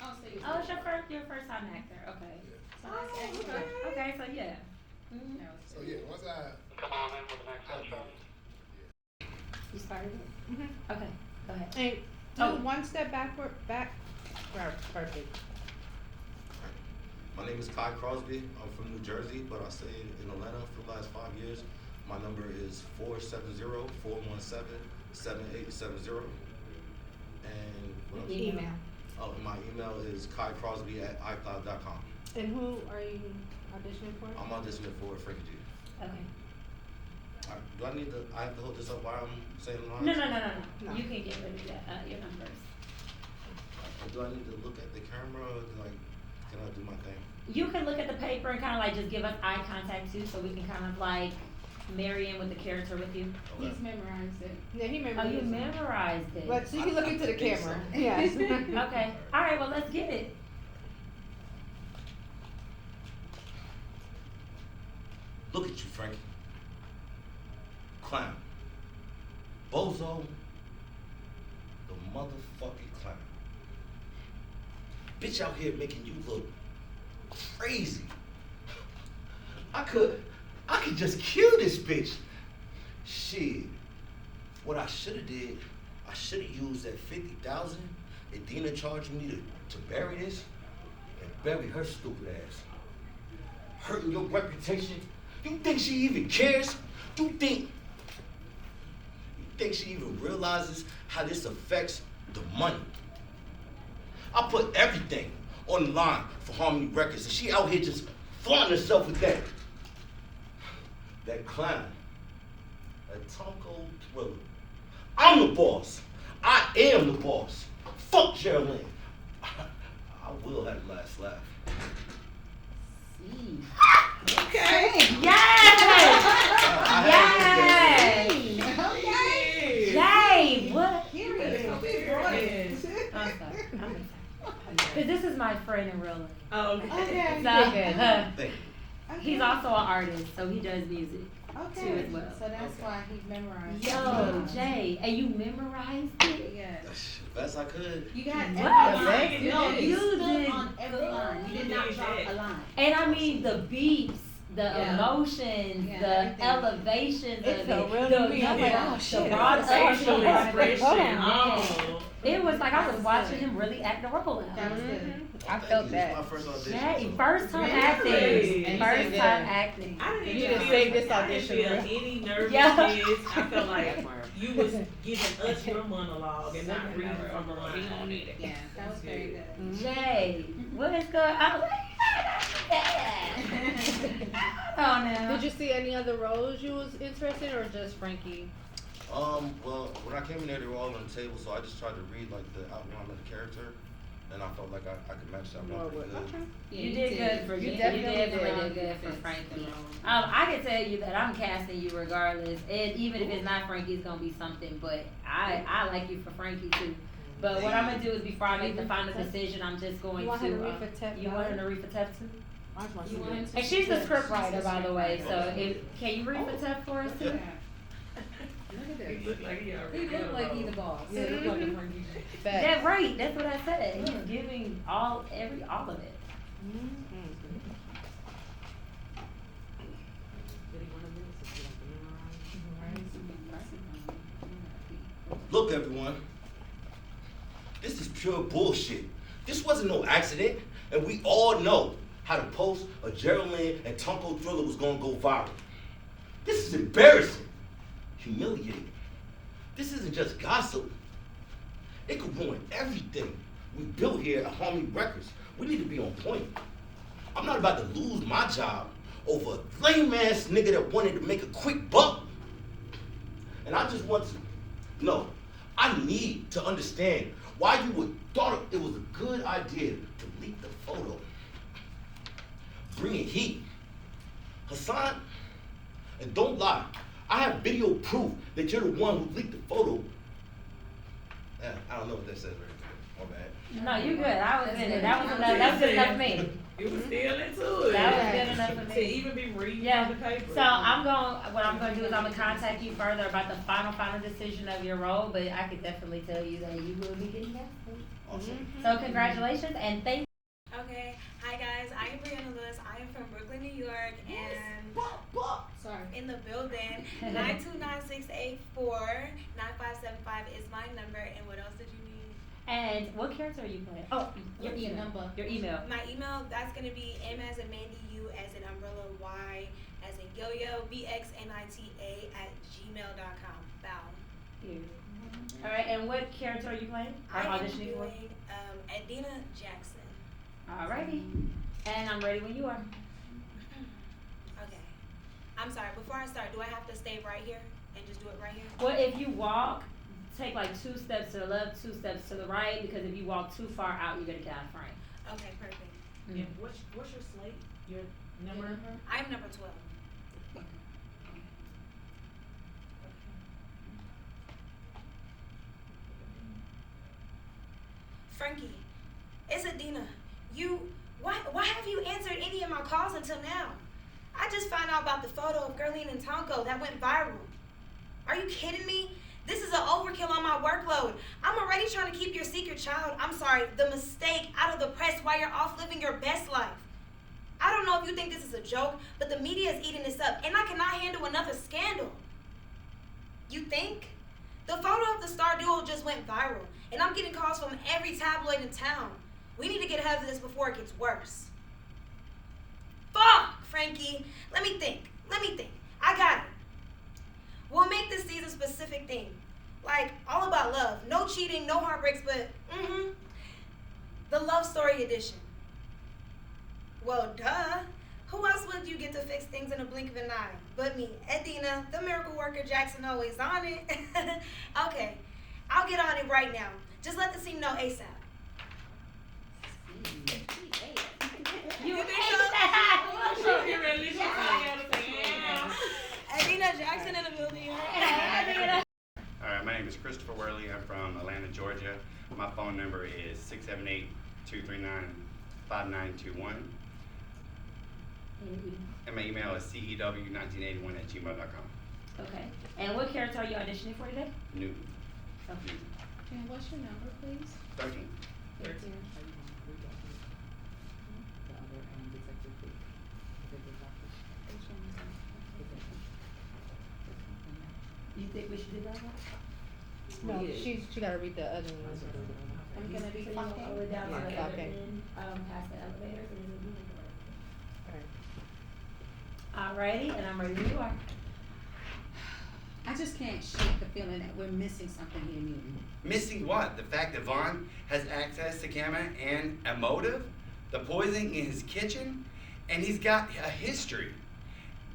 on this. Oh, it's your first time actor. Okay. So that's Oh, excellent. Okay, so yeah. Mhm. So yeah, once I You started it? Mhm. Okay, go ahead. And do Oh. one step backward, back. Right, perfect. My name is Kai Crosby. I'm from New Jersey, but I stayed in Atlanta for the last 5 years. My number is 470-417-7870. And what else? Email. Oh, and my email is kaicrosby@icloud.com. And who are you auditioning for? I'm auditioning for Frankie G. Okay. Do I have to hold this up while I'm saying lines? No. No. You can get rid of your numbers. Or do I need to look at the camera? Or can I do my thing? You can look at the paper and kind of like just give us eye contact too, so we can kind of like Marion with the character with you? He's memorized it. Yeah, he Oh, memorized you it. memorized it. But you can look into the think camera. so. Yes. Okay. All right. Well, let's get it. Look at you, Frankie. Clown. Bozo. The motherfucking clown. Bitch out here making you look crazy. I could just kill this bitch. Shit. What I shoulda did, I shoulda used that 50,000 that Dina charged me to bury this and bury her stupid ass. Hurting your reputation. You think she even cares? You think she even realizes how this affects the money? I put everything on the line for Harmony Records, and she out here just flaunting herself with that. That clown, that Tonko Thriller. I'm the boss. I am the boss. Fuck Geraldine. I will have the last laugh. Okay. Yes! I Yes! Okay. Yay! What? Period. I'm sorry. I'm excited. Because this is my friend in real life. Oh, okay. Okay. So, Thank you. he's also an artist, so he does music Okay. too as well. So that's why he memorized. Yo, Jay, and you memorized it? Yes. Best I could. You got every What? line. You No, did. you You stood did on every line. You did good. not You drop did. a line. And I mean the beats, the Yeah. emotions, Yeah, the everything. elevations It of felt it. real the, to me. I'm like, oh, the shit. broad Facial expression. expression. Oh. It was like I was That was watching good. him really act the role out. That was good. I Thank felt you. that. This is my first audition. Jay, so- first time Really? acting. And First you did time good. acting. I didn't You even done feel, saved this I audition, didn't feel bro. any nervousness. Yeah. I felt like you was giving us your monologue and not reading from the line. Yeah, that was very good. Jay, what is going on? Oh no. Did you see any other roles you was interested in, or just Frankie? Well, when I came in there, they were all on the table, so I just tried to read like the outline of the character, and I felt like I could match that one pretty good. You did good for You you. definitely did did. good for Frankie. I can tell you that I'm casting you regardless, and even if it's not Frankie, it's gonna be something. But I like you for Frankie too. But what I'm gonna do is before I make the final decision, I'm just going You want to. her to read for Tef, You want her to read for Tef too? I just want You to want him to- And she's the script She's writer, the by the script way. writer. So can you read for Tef for us too? Look at He this. looked like he already He got looked a like he role. the boss. Yeah, look like a Frankie. Yeah, right. That's what I said. He's giving all of it. Look, everyone. This is pure bullshit. This wasn't no accident, and we all know how the post of Geraldine and Tonko Thriller was gonna go viral. This is embarrassing, humiliating. This isn't just gossip. It could ruin everything we built here at Harmony Records. We need to be on point. I'm not about to lose my job over a lame ass nigga that wanted to make a quick buck. And I just want to know, I need to understand why you would thought it was a good idea to leak the photo. Bringing heat. Hassan, and don't lie, I have video proof that you're the one who leaked the photo. I don't know what that says right there. My bad. No, you good. I was in it. That was enough. That was good enough for me. You was still into it. That was good enough for To me. even be reading Yeah. from the paper. So what I'm gonna do is I'm gonna contact you further about the final decision of your role, but I could definitely tell you that you will be getting that. Awesome. So congratulations and thank. Okay, hi guys, I am Brianna Lewis. I am from Brooklyn, New York, and Sorry. in the building. 929-684-9575 is my number. And what else did you need? And what character are you playing? Oh, your Your email. number. Your email. My email, that's gonna be M as in Mandy, U as in umbrella, Y as in yo-yo, BXNITA@gmail.com. Bow. All right, and what character are you playing? Or I am auditioning for? doing Adina Jackson. Alrighty. And I'm ready when you are. Okay. I'm sorry, before I start, do I have to stay right here and just do it right here? Well, if you walk, take like 2 steps to the left, 2 steps to the right, because if you walk too far out, you're gonna get out of frame. Okay, perfect. And what's your slate? Your number? I'm number 12. Frankie, it's Adina. Why have you answered any of my calls until now? I just found out about the photo of Gerline and Tonko that went viral. Are you kidding me? This is an overkill on my workload. I'm already trying to keep your secret child, the mistake, out of the press while you're off living your best life. I don't know if you think this is a joke, but the media is eating this up, and I cannot handle another scandal. You think? The photo of the star duo just went viral, and I'm getting calls from every tabloid in town. We need to get ahead of this before it gets worse. Fuck, Frankie. Let me think. I got it. We'll make this season specific theme. Like, all about love. No cheating, no heartbreaks, but, the love story edition. Well, duh. Who else would you get to fix things in a blink of an eye but me, Adina, the miracle worker Jackson, always on it? Okay, I'll get on it right now. Just let the team know ASAP. You think hate so? that. She really Adina Jackson in the building. Alright, my name is Christopher Worley. I'm from Atlanta, Georgia. My phone number is 678-239-5921. And my email is cew1981@gmail.com. Okay. And what character are you auditioning for today? Newton. Okay. And what's your number, please? 13. You think we should do that one? No, she gotta read the other ones. I'm gonna be So you want talking. all the way down to the other Okay. end, past the elevator, so there's a unit door. Alrighty, and I'm ready when you are. I just can't shake the feeling that we're missing something here, Newton. Missing what? The fact that Vaughn has access to camera and a motive? The poisoning in his kitchen? And he's got a history.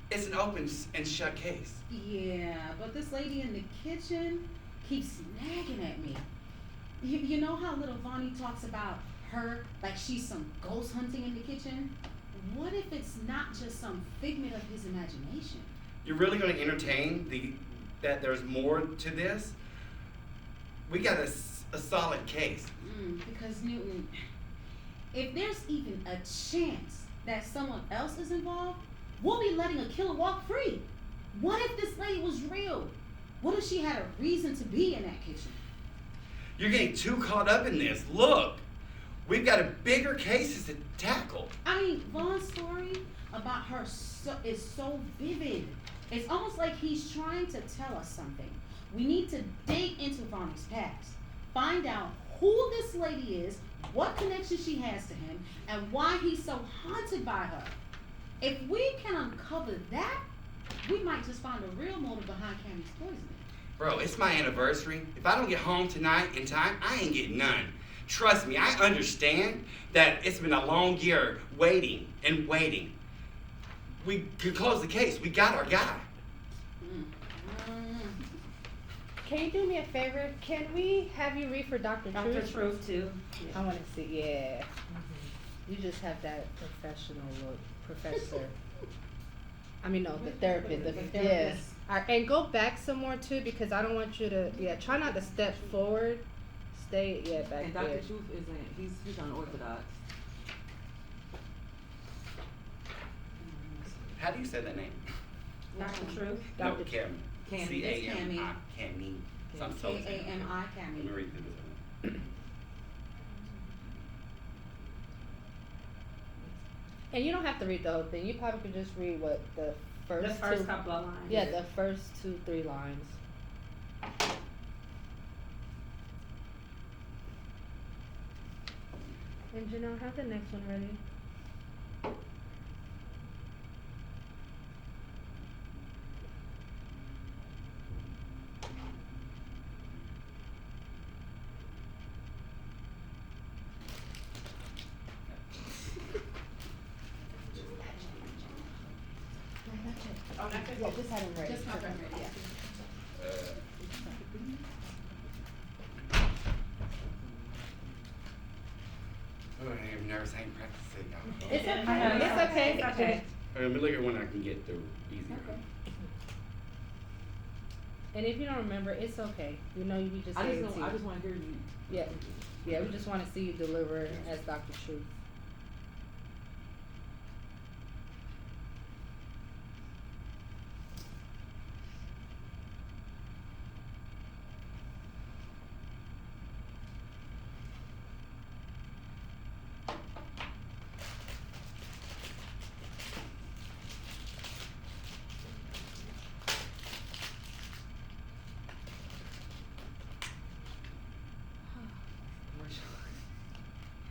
It's an open and shut case. Yeah, but this lady in the kitchen keeps nagging at me. You know how little Vonnie talks about her like she's some ghost hunting in the kitchen? What if it's not just some figment of his imagination? You're really going to entertain that there's more to this? We got a solid case. Because Newton, if there's even a chance that someone else is involved, we'll be letting a killer walk free. What if this lady was real? What if she had a reason to be in that kitchen? You're getting too caught up in this. Look, we've got a bigger cases to tackle. I mean, Vaughn's story about her is so vivid. It's almost like he's trying to tell us something. We need to dig into Vonnie's past, find out who this lady is, what connection she has to him, and why he's so haunted by her. If we can uncover that, we might just find a real motive behind Cammie's poisoning. Bro, it's my anniversary. If I don't get home tonight in time, I ain't getting none. Trust me, I understand that it's been a long year waiting and waiting. We could close the case. We got our guy. Can you do me a favor? Can we have you read for Dr. Truth? Truth too. I wanna see, yeah. You just have that professional look, professor. I mean, no, the therapist, yeah. And go back some more too, because I don't want you to, try not to step forward. Stay, back And there. Dr. Truth isn't, he's unorthodox. How do you say that name? Dr. Truth? No, Cam. Cammie. C-A-M-I. Cammie. Something so. K-A-M-I, Cammie. Let me read through this. And you don't have to read the whole thing. You probably could just read what the first couple of lines. Yeah, the first 2-3 lines. And Janelle, have the next one ready. Oh, not Yeah, just have them ready. Just have them ready, yeah. Oh, I'm nervous. I ain't practicing, y'all. It's okay. It's okay. It's okay. Let me look at one I can get through easy. Okay. And if you don't remember, it's okay. We know you just I gave it just to don't, I you. just want to hear you. Yeah, yeah. We just want to see you deliver as Dr. Truth.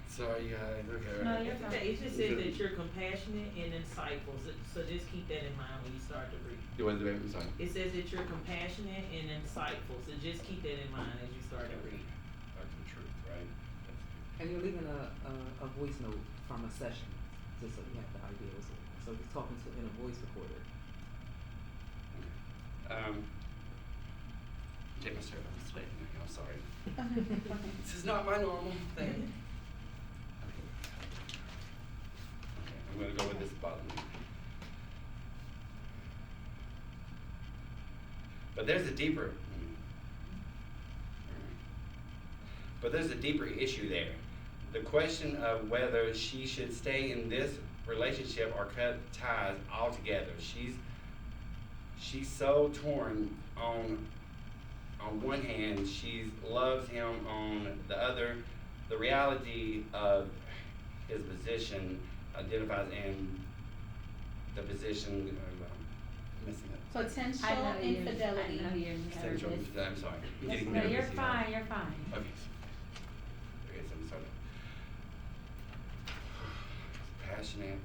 Sorry, guys. Okay. No, you're It's fine. okay. It just says that you're compassionate and insightful, so just keep that in mind when you start to read. What is it, baby? I'm sorry. It says that you're compassionate and insightful, so just keep that in mind as you start to read. That's the truth, right? And you're leaving a voice note from a session, just so you have the idea. So he's talking to in a voice recorder. Take my shirt off. I'm sweating. I'm sorry. This is not my normal thing. Okay, I'm gonna go with this bottom. But there's a deeper. But there's a deeper issue there. The question of whether she should stay in this relationship or cut ties altogether. She's so torn on one hand, she loves him on the other. The reality of his position identifies in the position missing it. Potential I know infidelity. I know you're Potential, nervous. I'm sorry. I'm That's getting no, nervous. you're you know. fine. You're fine. Okay. Okay, so I'm sorry. Passionate.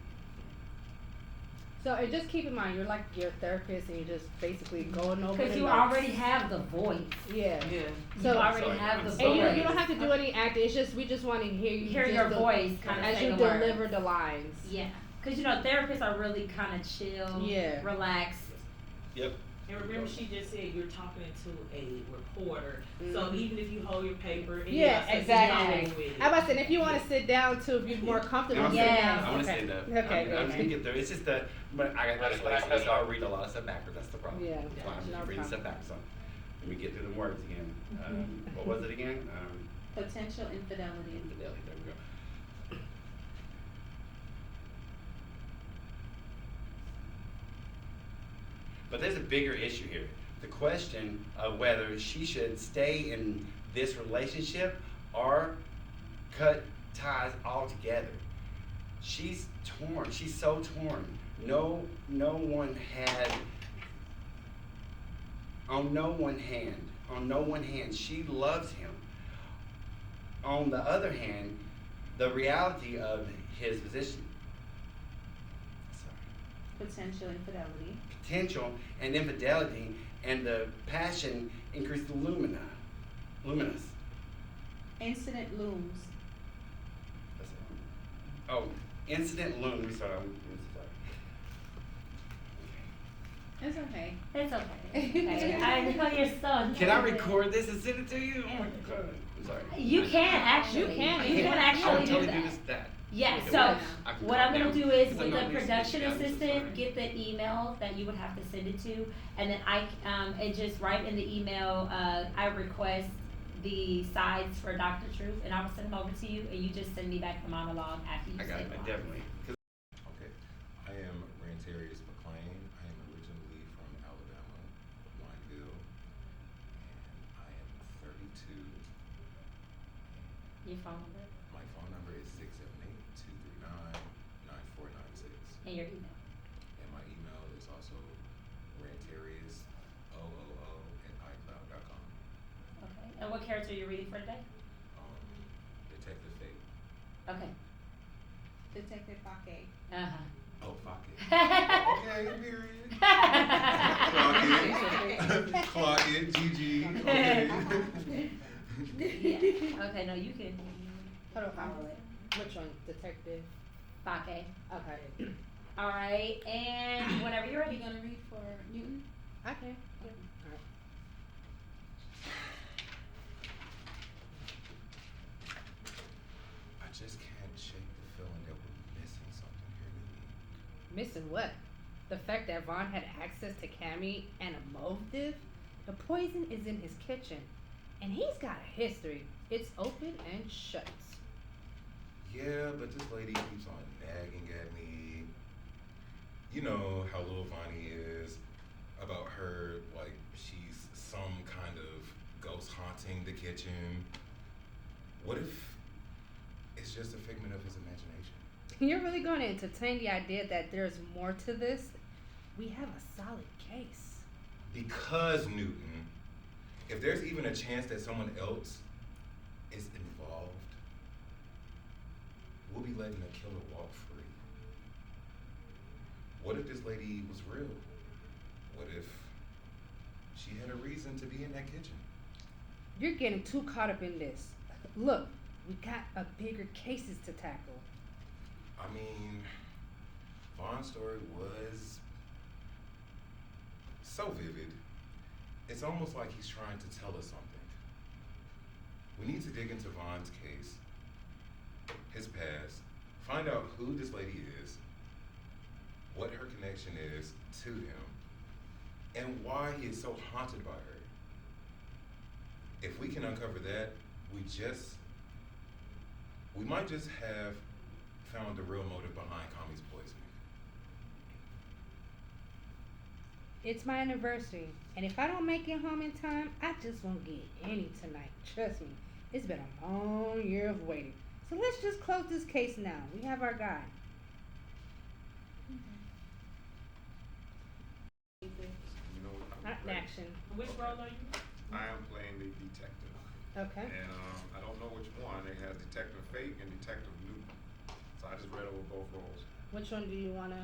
So, and just keep in mind, you're like your therapist, and you're just basically going over. Because the you notes. already have the voice. Yeah. Yeah. So you already Sorry, have I'm the sorry. voice. And you don't have to do any acting. It's just we just want to hear you. Hear just your voice kind of as say you the words. deliver the lines. Yeah. Because, you know, therapists are really kind of chill, Yeah. relaxed. Yep. And remember, she just said you're talking to a reporter, so Mhm. even if you hold your paper, and Yeah, you exactly. know with it. I was saying, if you want to sit down too, if you're more comfortable. No, I'm sit Yeah. down. I want to Okay. stand up. Okay, I'm just okay. gonna get there. It's just that, but I got dyslexia, so I read a lot of stuff backwards. That's the problem. Yeah, That's why I'm no reading problem. stuff backwards. So let me get through the words again. What was it again? Potential infidelity. Infidelity. There we go. But there's a bigger issue here. The question of whether she should stay in this relationship or cut ties altogether. She's torn. She's so torn. No one had. On no one hand, she loves him. On the other hand, the reality of his position. Potential infidelity. Potential and infidelity and the passion increase the luminous. Incident looms. That's it. Oh, incident loom. We start on. It's okay. It's okay. I know you're so Can I nervous. record this and send it to you? Oh my god. I'm sorry. You can actually. You can. You can I actually would do totally that. do this that. Yeah, Okay, so well, I can what calm I'm gonna down, do is because I'm with not the used to production this. I'm so assistant, sorry. get the email that you would have to send it to, and then and just write in the email, I request the sides for Dr. Truth, and I will send them over to you, and you just send me back the monologue after you I say got it. the lines. Definitely. Okay. I am Rantarius McLean. I am originally from Alabama, Wineville, and I am 32. Your phone number My phone number is 678-239-9496. and your email. And my email is also rantarius000@icloud.com. Okay. And what character are you reading for today? Detective Fate. Okay. Detective Fake. Uh-huh. Oh, fuck it. Okay, period. Clock it, GG. Okay. Yeah. Okay, no, you can Hold on. follow it. Which one? Detective. Fake. Okay. All right, and whenever you're Are ready. you gonna read for Newton? Okay. I just can't shake the feeling that we're missing something here, Newton. Missing what? The fact that Vaughn had access to Cammy and a motive? The poison is in his kitchen, and he's got a history. It's open and shut. Yeah, but this lady keeps on nagging at me. You know how little Vonnie is about her, like she's some kind of ghost haunting the kitchen. What if it's just a figment of his imagination? You're really going to entertain the idea that there's more to this? We have a solid case. Because, Newton, if there's even a chance that someone else is involved, we'll be letting the killer walk free. What if this lady was real? What if she had a reason to be in that kitchen? You're getting too caught up in this. Look, we got a bigger cases to tackle. I mean, Vaughn's story was so vivid. It's almost like he's trying to tell us something. We need to dig into Vaughn's case, his past, find out who this lady is, what her connection is to him, and why he is so haunted by her. If we can uncover that, we might just have found the real motive behind Kami's poisoning. It's my anniversary, and if I don't make it home in time, I just won't get any tonight. Trust me, it's been a long year of waiting. So let's just close this case now. We have our guy. You know, Not in action. Which role are you? I am playing the detective. Okay. And I don't know which one. They have Detective Fake and Detective Newton. So I just read over both roles. Which one do you want to?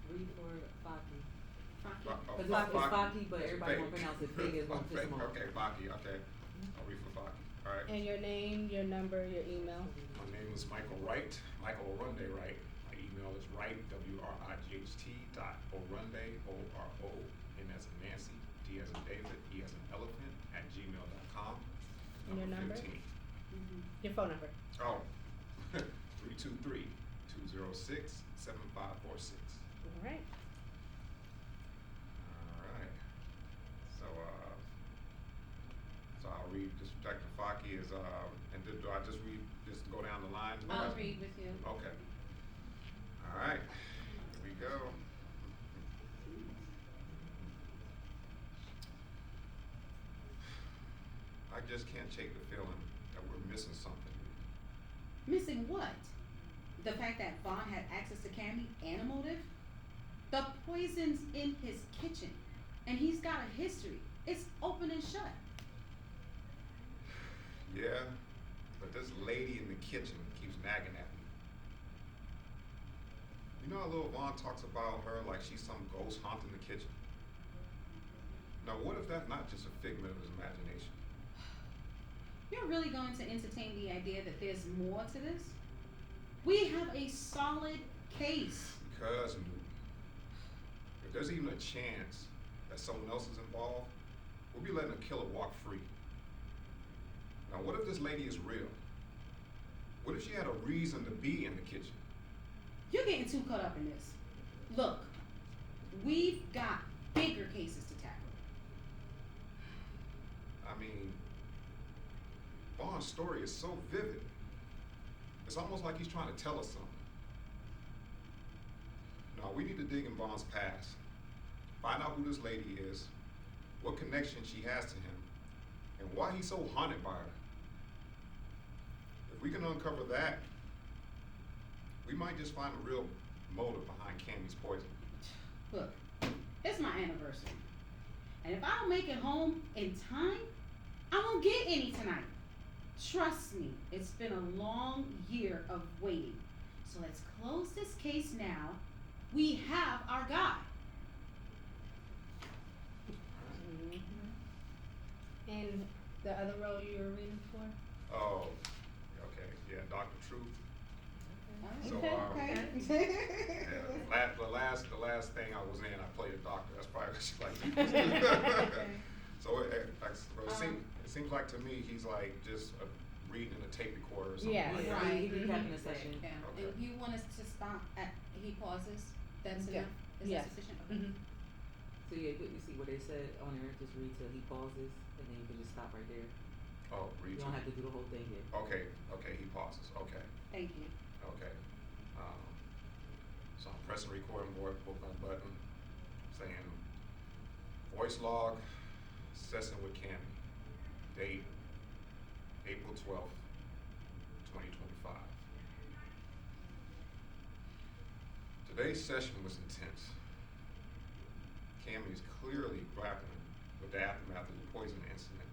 Read for Faki. Faki. Because it's Faki, but everybody won't pronounce it big as one piss them off. Okay, Faki. Okay. I'll read for Faki. All right. And your name, your number, your email. My name is Michael Wright. Michael Orunde Wright. My email is Wright, WRIGHT .Orunde, ORO, N as in Nancy, D as in David, E as in elephant, @gmail.com. And your number? 15. Your phone number. Oh, 323-206-7546. All right. All right. So I'll read this Detective Faki is and do I just read, just go down the line? I'll read with you. Okay. All right. Here we go. I just can't shake the feeling that we're missing something. Missing what? The fact that Vaughn had access to Cammy and a motive? The poison's in his kitchen, and he's got a history. It's open and shut. Yeah, but this lady in the kitchen keeps nagging at me. You know how little Vaughn talks about her like she's some ghost haunting the kitchen? Now, what if that's not just a figment of his imagination? You're really going to entertain the idea that there's more to this? We have a solid case. Because if there's even a chance that someone else is involved, we'll be letting the killer walk free. Now, what if this lady is real? What if she had a reason to be in the kitchen? You're getting too caught up in this. Look, we've got bigger cases to tackle. I mean, Vaughn's story is so vivid. It's almost like he's trying to tell us something. Now, we need to dig in Vaughn's past. Find out who this lady is, what connection she has to him, and why he's so haunted by her. If we can uncover that, we might just find a real motive behind Cammy's poison. Look, it's my anniversary. And if I don't make it home in time, I won't get any tonight. Trust me, it's been a long year of waiting. So let's close this case now. We have our guy. And the other role you were reading for? Oh, okay, yeah, Dr. Truth. So, Okay. yeah, the last thing I was in, I played a doctor. That's probably what she like. So it seems like to me he's like just reading in a tape recorder or something. Yeah, like right. that. He recapping the session. Yeah. Okay. And you want us to stop at he pauses? That's Yeah. enough? Is Yes. that sufficient? Okay. So yeah, you see what they said on there, just read till he pauses, and then you can just stop right there. Oh, read You to. don't have to do the whole thing yet. Okay, he pauses. Okay, Thank you. okay. So I'm pressing recording button, saying voice log, session with Cammy, date April 12th, 2025. Today's session was intense. Cammy is clearly grappling with the aftermath of the poison incident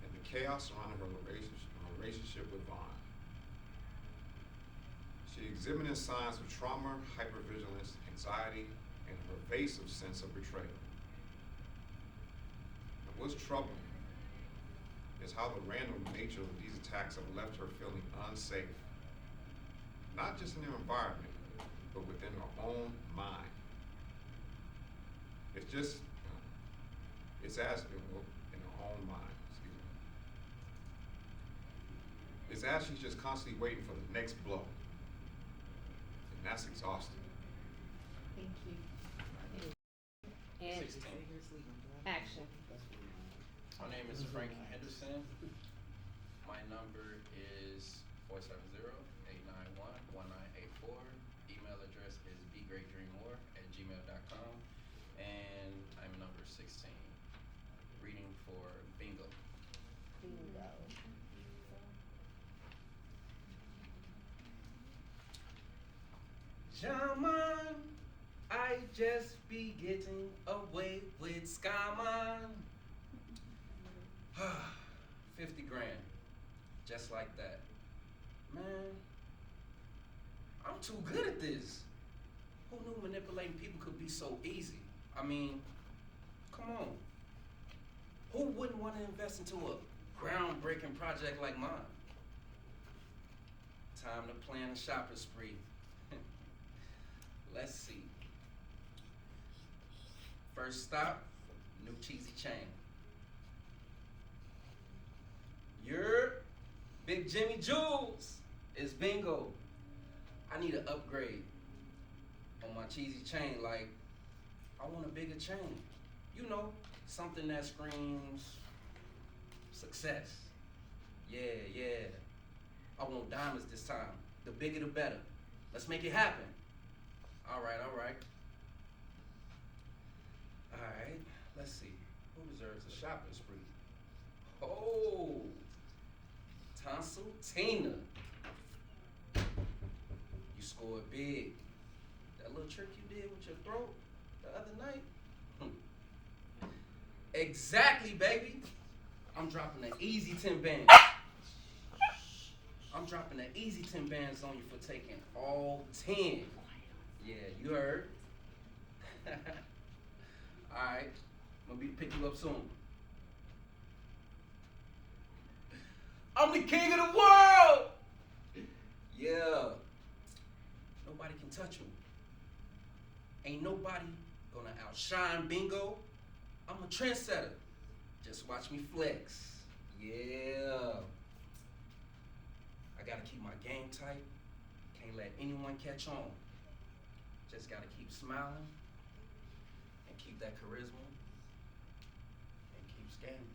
and the chaos surrounding her relationship with Vaughn. She exhibited signs of trauma, hypervigilance, anxiety, and a pervasive sense of betrayal. And what's troubling is how the random nature of these attacks have left her feeling unsafe, not just in her environment, but within her own mind. It's just, it's as in her own mind, excuse me. It's as she's just constantly waiting for the next blow. And that's exhausting. Thank you. And action. My name is Frankie Henderson. My number is 470-891-1984. Email address is bgreatdreammore@gmail.com. And I'm number 16. Reading for bingo. Bingo. Jaman, I just be getting away with Skyman. 50 grand. Just like that. Man, I'm too good at this. Who knew manipulating people could be so easy? I mean, come on. Who wouldn't want to invest into a groundbreaking project like mine? Time to plan a shopping spree. Let's see. First stop, new cheesy chain. Your Big Jimmy Jules is bingo. I need an upgrade on my cheesy chain. Like, I want a bigger chain. You know, something that screams success. Yeah. I want diamonds this time. The bigger the better. Let's make it happen. All right. Let's see. Who deserves a shopping spree? Oh, Tonsil Tina. You scored big. That little trick you did with your throat the other night. Exactly, baby. I'm dropping an easy 10 bands. I'm dropping an easy 10 bands on you for taking all 10. Yeah, you heard. Alright, I'm gonna be pick you up soon. I'm the king of the world! Yeah. Nobody can touch me. Ain't nobody gonna outshine bingo. I'm a trendsetter. Just watch me flex. Yeah. I gotta keep my game tight. Can't let anyone catch on. Just gotta keep smiling and keep that charisma and keep scanning.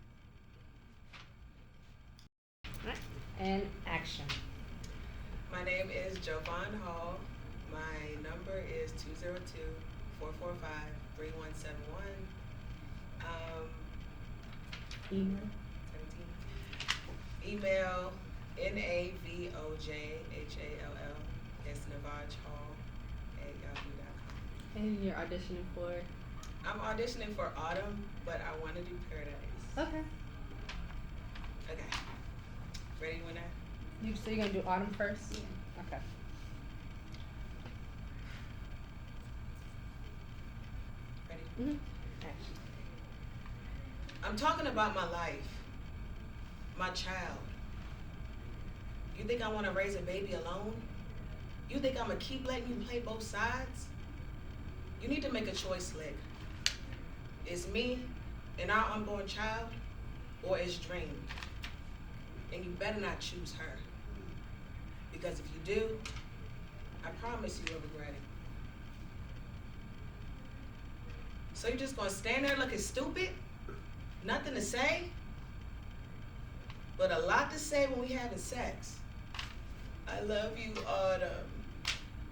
Alright, and action. My name is Jovan Hall. My number is 202-445-3171. Email. 17. Email navojhall@yahoo.com. And you're auditioning for? I'm auditioning for Autumn, but I want to do Paradise. Okay. Okay. Ready when I? So you're gonna do Autumn first? Yeah. Okay. Ready? Mm-hmm. Action. I'm talking about my life, my child. You think I want to raise a baby alone? You think I'm gonna keep letting you play both sides? You need to make a choice, Slick. It's me and our unborn child, or it's Dream. And you better not choose her. Because if you do, I promise you will regret it. So you're just gonna stand there looking stupid? Nothing to say? But a lot to say when we having sex. I love you, Autumn.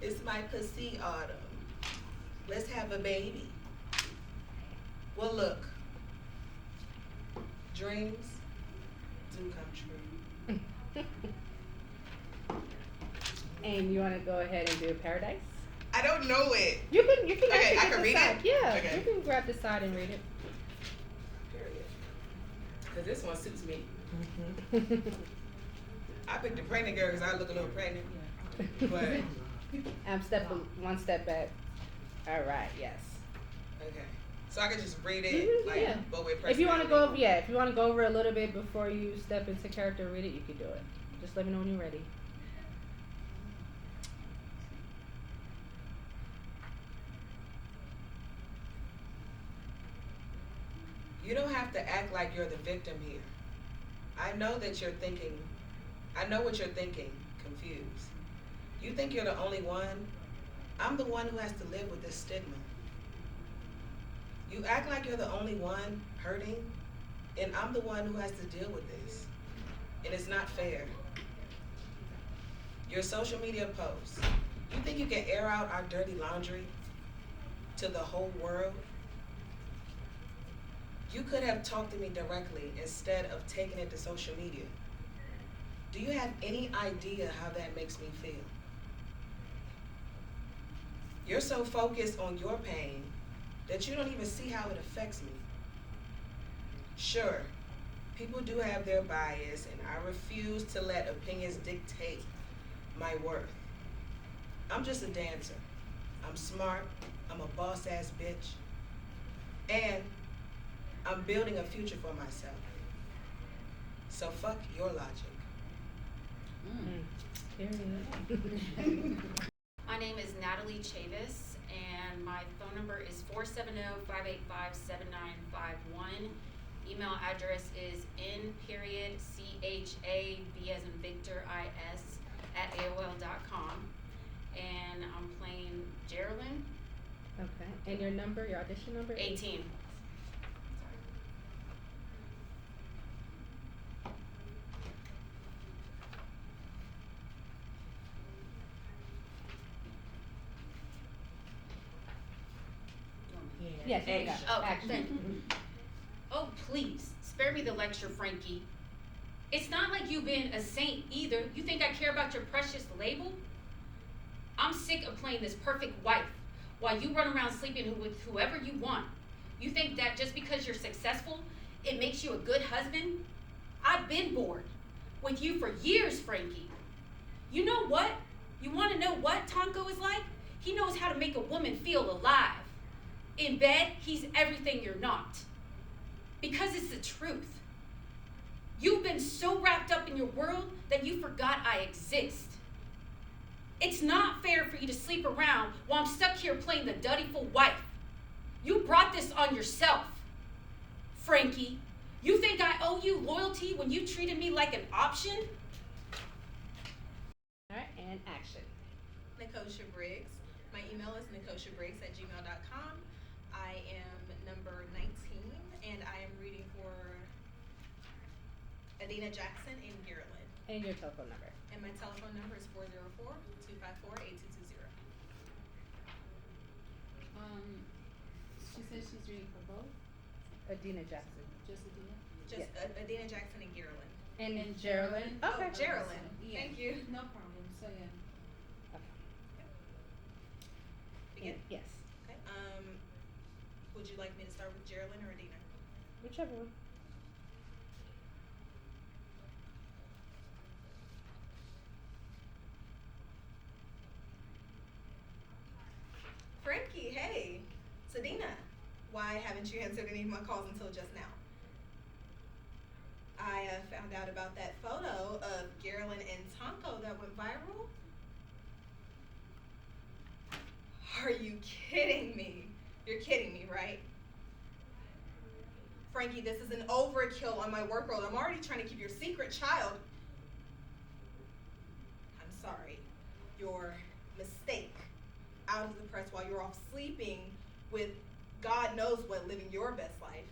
It's my pussy, Autumn. Let's have a baby. Well, look. Dreams do come true. And you want to go ahead and do Paradise? I don't know it. You can Okay, actually I get can the read side. it? Yeah, Okay. you can grab the side and read it. Period. Because this one suits me. I picked the pregnant girl because I look a little pregnant. But, One step back. All right, yes. okay. So I can just read it, like, Yeah. but with If you want to go over, personality. if you want to go over a little bit before you step into character, read it. You can do it. Just let me know when you're ready. You don't have to act like you're the victim here. I know what you're thinking, confused. You think you're the only one? I'm the one who has to live with this stigma. You act like you're the only one hurting, and I'm the one who has to deal with this. And it's not fair. Your social media posts, you think you can air out our dirty laundry to the whole world? You could have talked to me directly instead of taking it to social media. Do you have any idea how that makes me feel? You're so focused on your pain that you don't even see how it affects me. Sure, people do have their bias, and I refuse to let opinions dictate my worth. I'm just a dancer. I'm smart, I'm a boss-ass bitch, and I'm building a future for myself. So fuck your logic. My name is Natalie Chavis, and my phone number is 470-585-7951. Email address is n.chab@AOL.com. And I'm playing Geraldine. Okay. And your number, your audition number? 18. Yes, you got it. Oh, Action. thank you. Oh, please, spare me the lecture, Frankie. It's not like you've been a saint either. You think I care about your precious label? I'm sick of playing this perfect wife while you run around sleeping with whoever you want. You think that just because you're successful, it makes you a good husband? I've been bored with you for years, Frankie. You know what? You want to know what Tonko is like? He knows how to make a woman feel alive. In bed, he's everything you're not. Because it's the truth. You've been so wrapped up in your world that you forgot I exist. It's not fair for you to sleep around while I'm stuck here playing the dutiful wife. You brought this on yourself. Frankie, you think I owe you loyalty when you treated me like an option? Alright, and action. Nikosha Briggs. My email is nikoshabriggs@gmail.com. I am number 19, and I am reading for Adina Jackson in Gearland. And your telephone number. And my telephone number is 404-254-8220. She says she's reading for both. Adina Jackson. Just Adina. Just Adina Jackson in Gearland. And Geraldine. Okay. Okay. Geraldine. Yeah. Thank you. No problem. So yeah. Begin? Yes. Okay. Would you like me to start with Geraldine or Adina? Whichever one. Frankie, hey. It's Adina. Why haven't you answered any of my calls until just now? I found out about that photo of Gerilyn and Tonko that went viral. Are you kidding me? You're kidding me, right? Frankie, this is an overkill on my work world. I'm already trying to keep your secret child. I'm sorry. Your mistake out of the press while you're off sleeping with God knows what living your best life.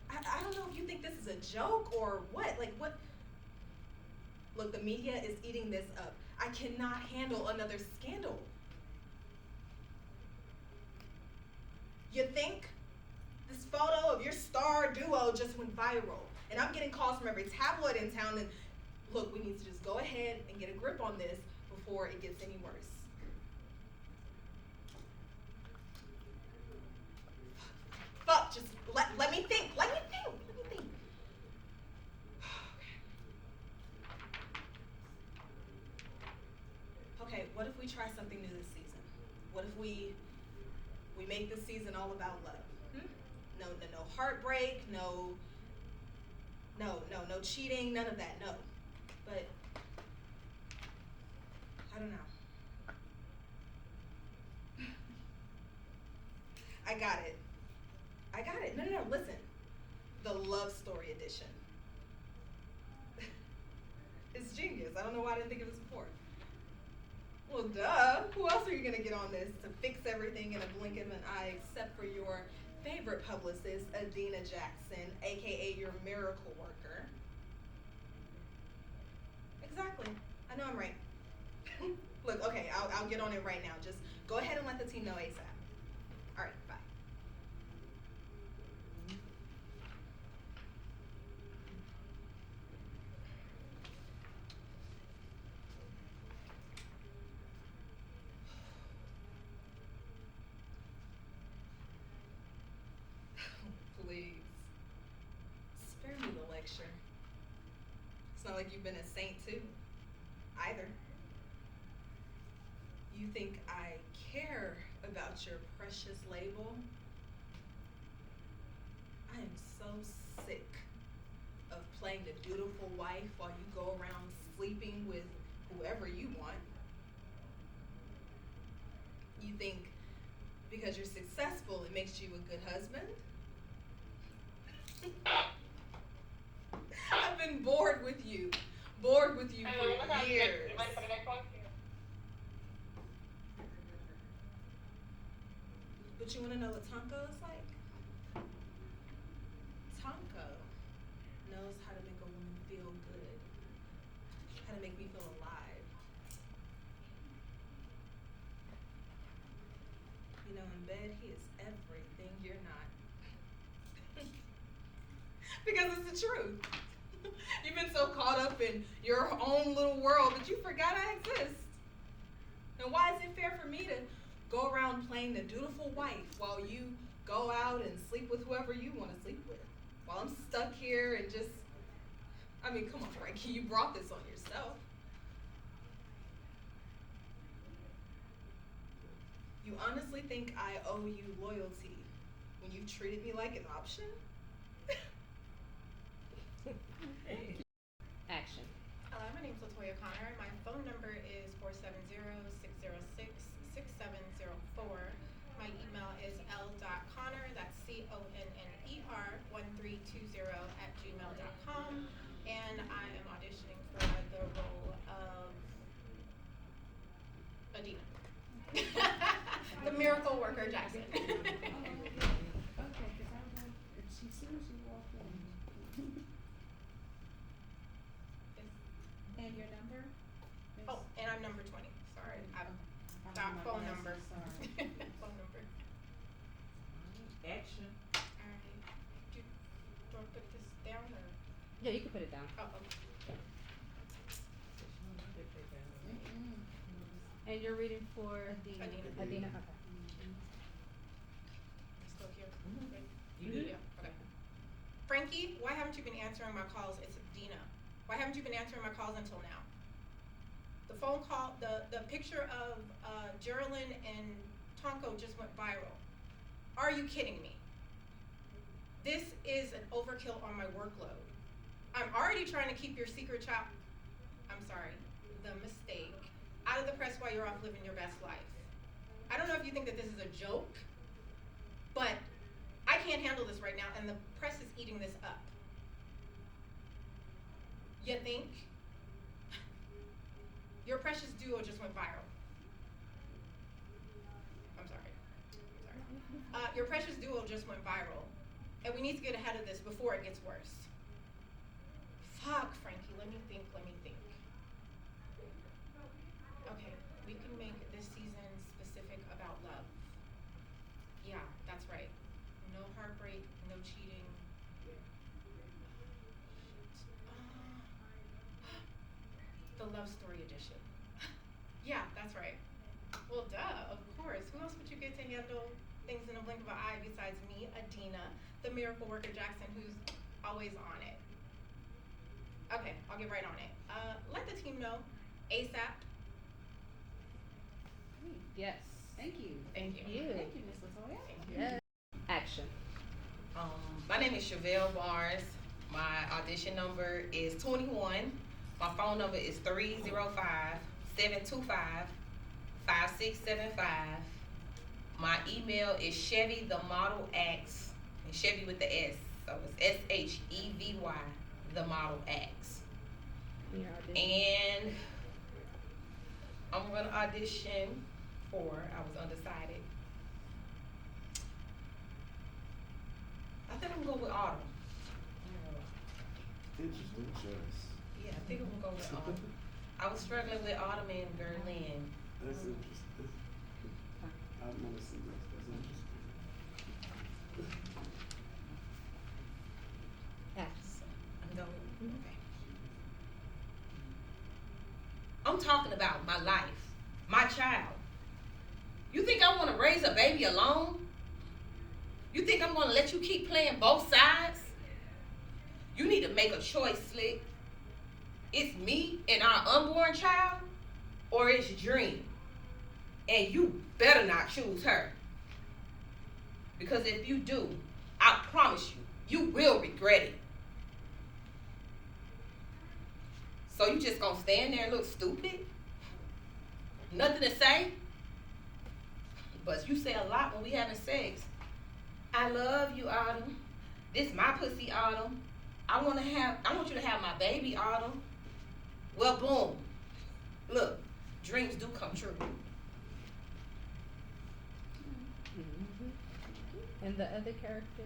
I don't know if you think this is a joke or what. Like, what? Look, the media is eating this up. I cannot handle another scandal. You think this photo of your star duo just went viral, and I'm getting calls from every tabloid in town, and look, we need to just go ahead and get a grip on this before it gets any worse. Fuck, just let me think. Let me think. Okay, what if we try something new this season? What if we make this season all about love? No heartbreak, no cheating, none of that, no. But I don't know. I got it. No, listen. The love story edition. It's genius. I don't know why I didn't think of this before. Well, duh. Who else are you gonna get on this to fix everything in a blink of an eye except for your favorite publicist, Adina Jackson, aka your miracle worker? Exactly. I know I'm right. Look, okay, I'll get on it right now. Just go ahead and let the team know ASAP. All right, bye. Please. Spare me the lecture. It's not like you've been a saint too, either. You think I care about your precious label? I am so sick of playing the dutiful wife while you go around sleeping with whoever you want. You think because you're successful, it makes you a good husband? I've been bored with you for years. But you wanna know what Tonko is like? Tonko knows how to make a woman feel good, how to make me feel alive. You know, in bed, he is everything you're not. Because it's the truth. You've been so caught up in your own little world that you forgot I exist. And why is it fair for me to go around playing the dutiful wife while you go out and sleep with whoever you want to sleep with? While I'm stuck here and just, I mean, come on, Frankie, you brought this on yourself. You honestly think I owe you loyalty when you've treated me like an option? Action. Hello, my name's Latoya Connor. My phone number is 470-606-6704. My email is l.connor, that's CONNER1320@gmail.com. And I am auditioning for the role of Adina. The miracle worker Jackson. And your number? Oh, and I'm number 20. Sorry, I've got phone number. Phone number. Action. Alright. Do I put this down or? Yeah, you can put it down. Oh, okay. And you're reading for Adina. Adina, okay. Still here? Good? You good? Yeah, okay. Frankie, why haven't you been answering my calls? It's Adina. Why haven't you been answering my calls until now? The phone call, the picture of Geraldine and Tonko just went viral. Are you kidding me? This is an overkill on my workload. I'm already trying to keep your secret child, I'm sorry, the mistake, out of the press while you're off living your best life. I don't know if you think that this is a joke, but I can't handle this right now, and the press is eating this up. You think? Your precious duo just went viral. I'm sorry. Your precious duo just went viral, and we need to get ahead of this before it gets worse. Fuck, Frankie, let me think. Okay, we can make this season specific about love. Yeah, that's right. No heartbreak, no cheating. The love story edition. Yeah, that's right. Well, duh, of course. Who else would you get to handle things in a blink of an eye besides me, Adina, the miracle worker Jackson, who's always on it? Okay, I'll get right on it. Let the team know ASAP. Yes. Thank you. Thank you. Thank you, Miss Latoya. Yes. Action. My name is Chevelle Barnes. My audition number is 21. My phone number is 305-725-5675. My email is Chevy the Model X, and Chevy with the S, so it's SHEVY the Model X. And I'm gonna audition for, I was undecided. I think I'm gonna go with Autumn. Interesting choice. Yeah, I think I'm gonna go with Autumn. I was struggling with Autumn and Gerlin. That's interesting. I've never seen this. That's interesting. I'm going. Okay. I'm talking about my life, my child. You think I want to raise a baby alone? You think I'm going to let you keep playing both sides? You need to make a choice, Slick. It's me and our unborn child, or it's Dream. And you better not choose her. Because if you do, I promise you will regret it. So you just gonna stand there and look stupid? Nothing to say? But you say a lot when we having sex. I love you, Autumn. This my pussy, Autumn. I want you to have my baby, Autumn. Well, boom. Look, dreams do come true. And the other character?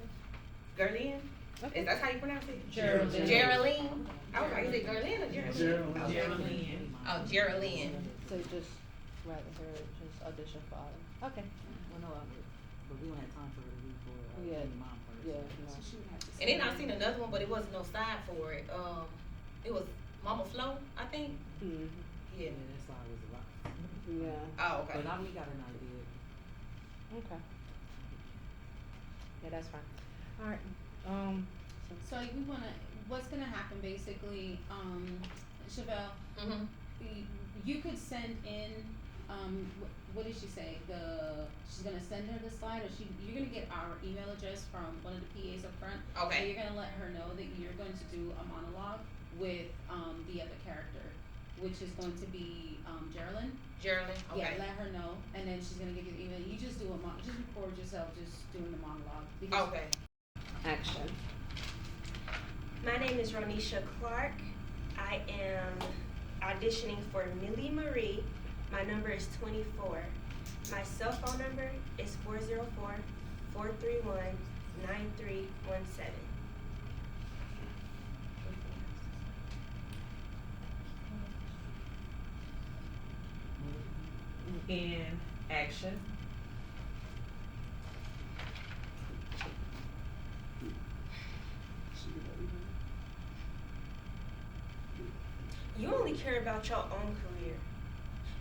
Gerlin? Okay. Is that how you pronounce it? Geraldine. Geraldine. I was like, is it Gerlin or Geraldine? Geraldine. Oh, Geraldine. So just rather her just audition for Autumn. Okay. Well, no, but we don't have time for her to read for Yeah. mom first. Yeah, no. And then I seen another one, but it wasn't no side for it. It was Mama Flo, I think. Mm-hmm. Yeah. That's why I was a lot. Yeah. Oh, okay. But now we got an idea. Okay. Yeah, that's fine. All right. So we wanna, what's gonna happen basically, Chevelle, you could send in, what did she say? She's gonna send her the slide, or you're gonna get our email address from one of the PAs up front. Okay. And you're gonna let her know that you're going to do a monologue with, the other character, which is going to be, Geraldine. Geraldine, okay. Yeah, let her know, and then she's gonna give you the email. You just do just record yourself just doing the monologue. because- Okay. Action. My name is Ronisha Clark. I am auditioning for Millie Marie. My number is 24. My cell phone number is 404-431-9317. In action. You only care about your own career.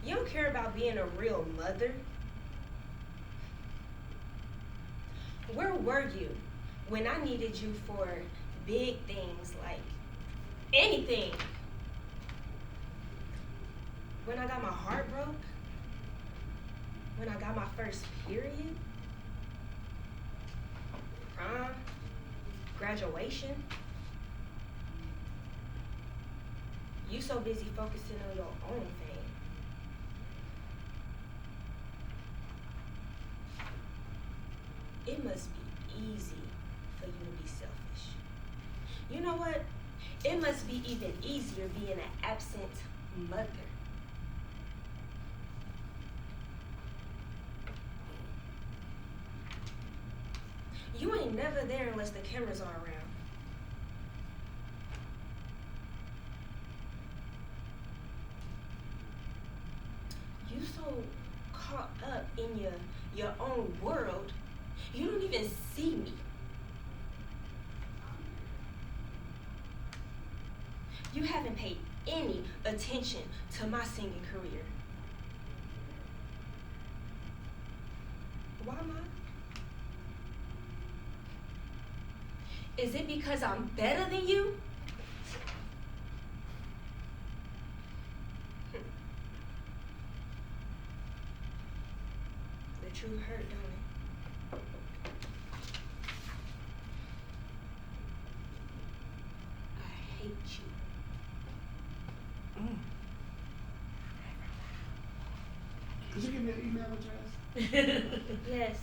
You don't care about being a real mother. Where were you when I needed you for big things like anything? When I got my heart broke? When I got my first period? Prom? Graduation? You so busy focusing on your own thing. It must be easy for you to be selfish. You know what? It must be even easier being an absent mother. I'm never there unless the cameras are around. You so caught up in your own world, you don't even see me. You haven't paid any attention to my singing career. Why not? Is it because I'm better than you? The truth hurt, don't it? I hate you. Could you give me an email address? Yes.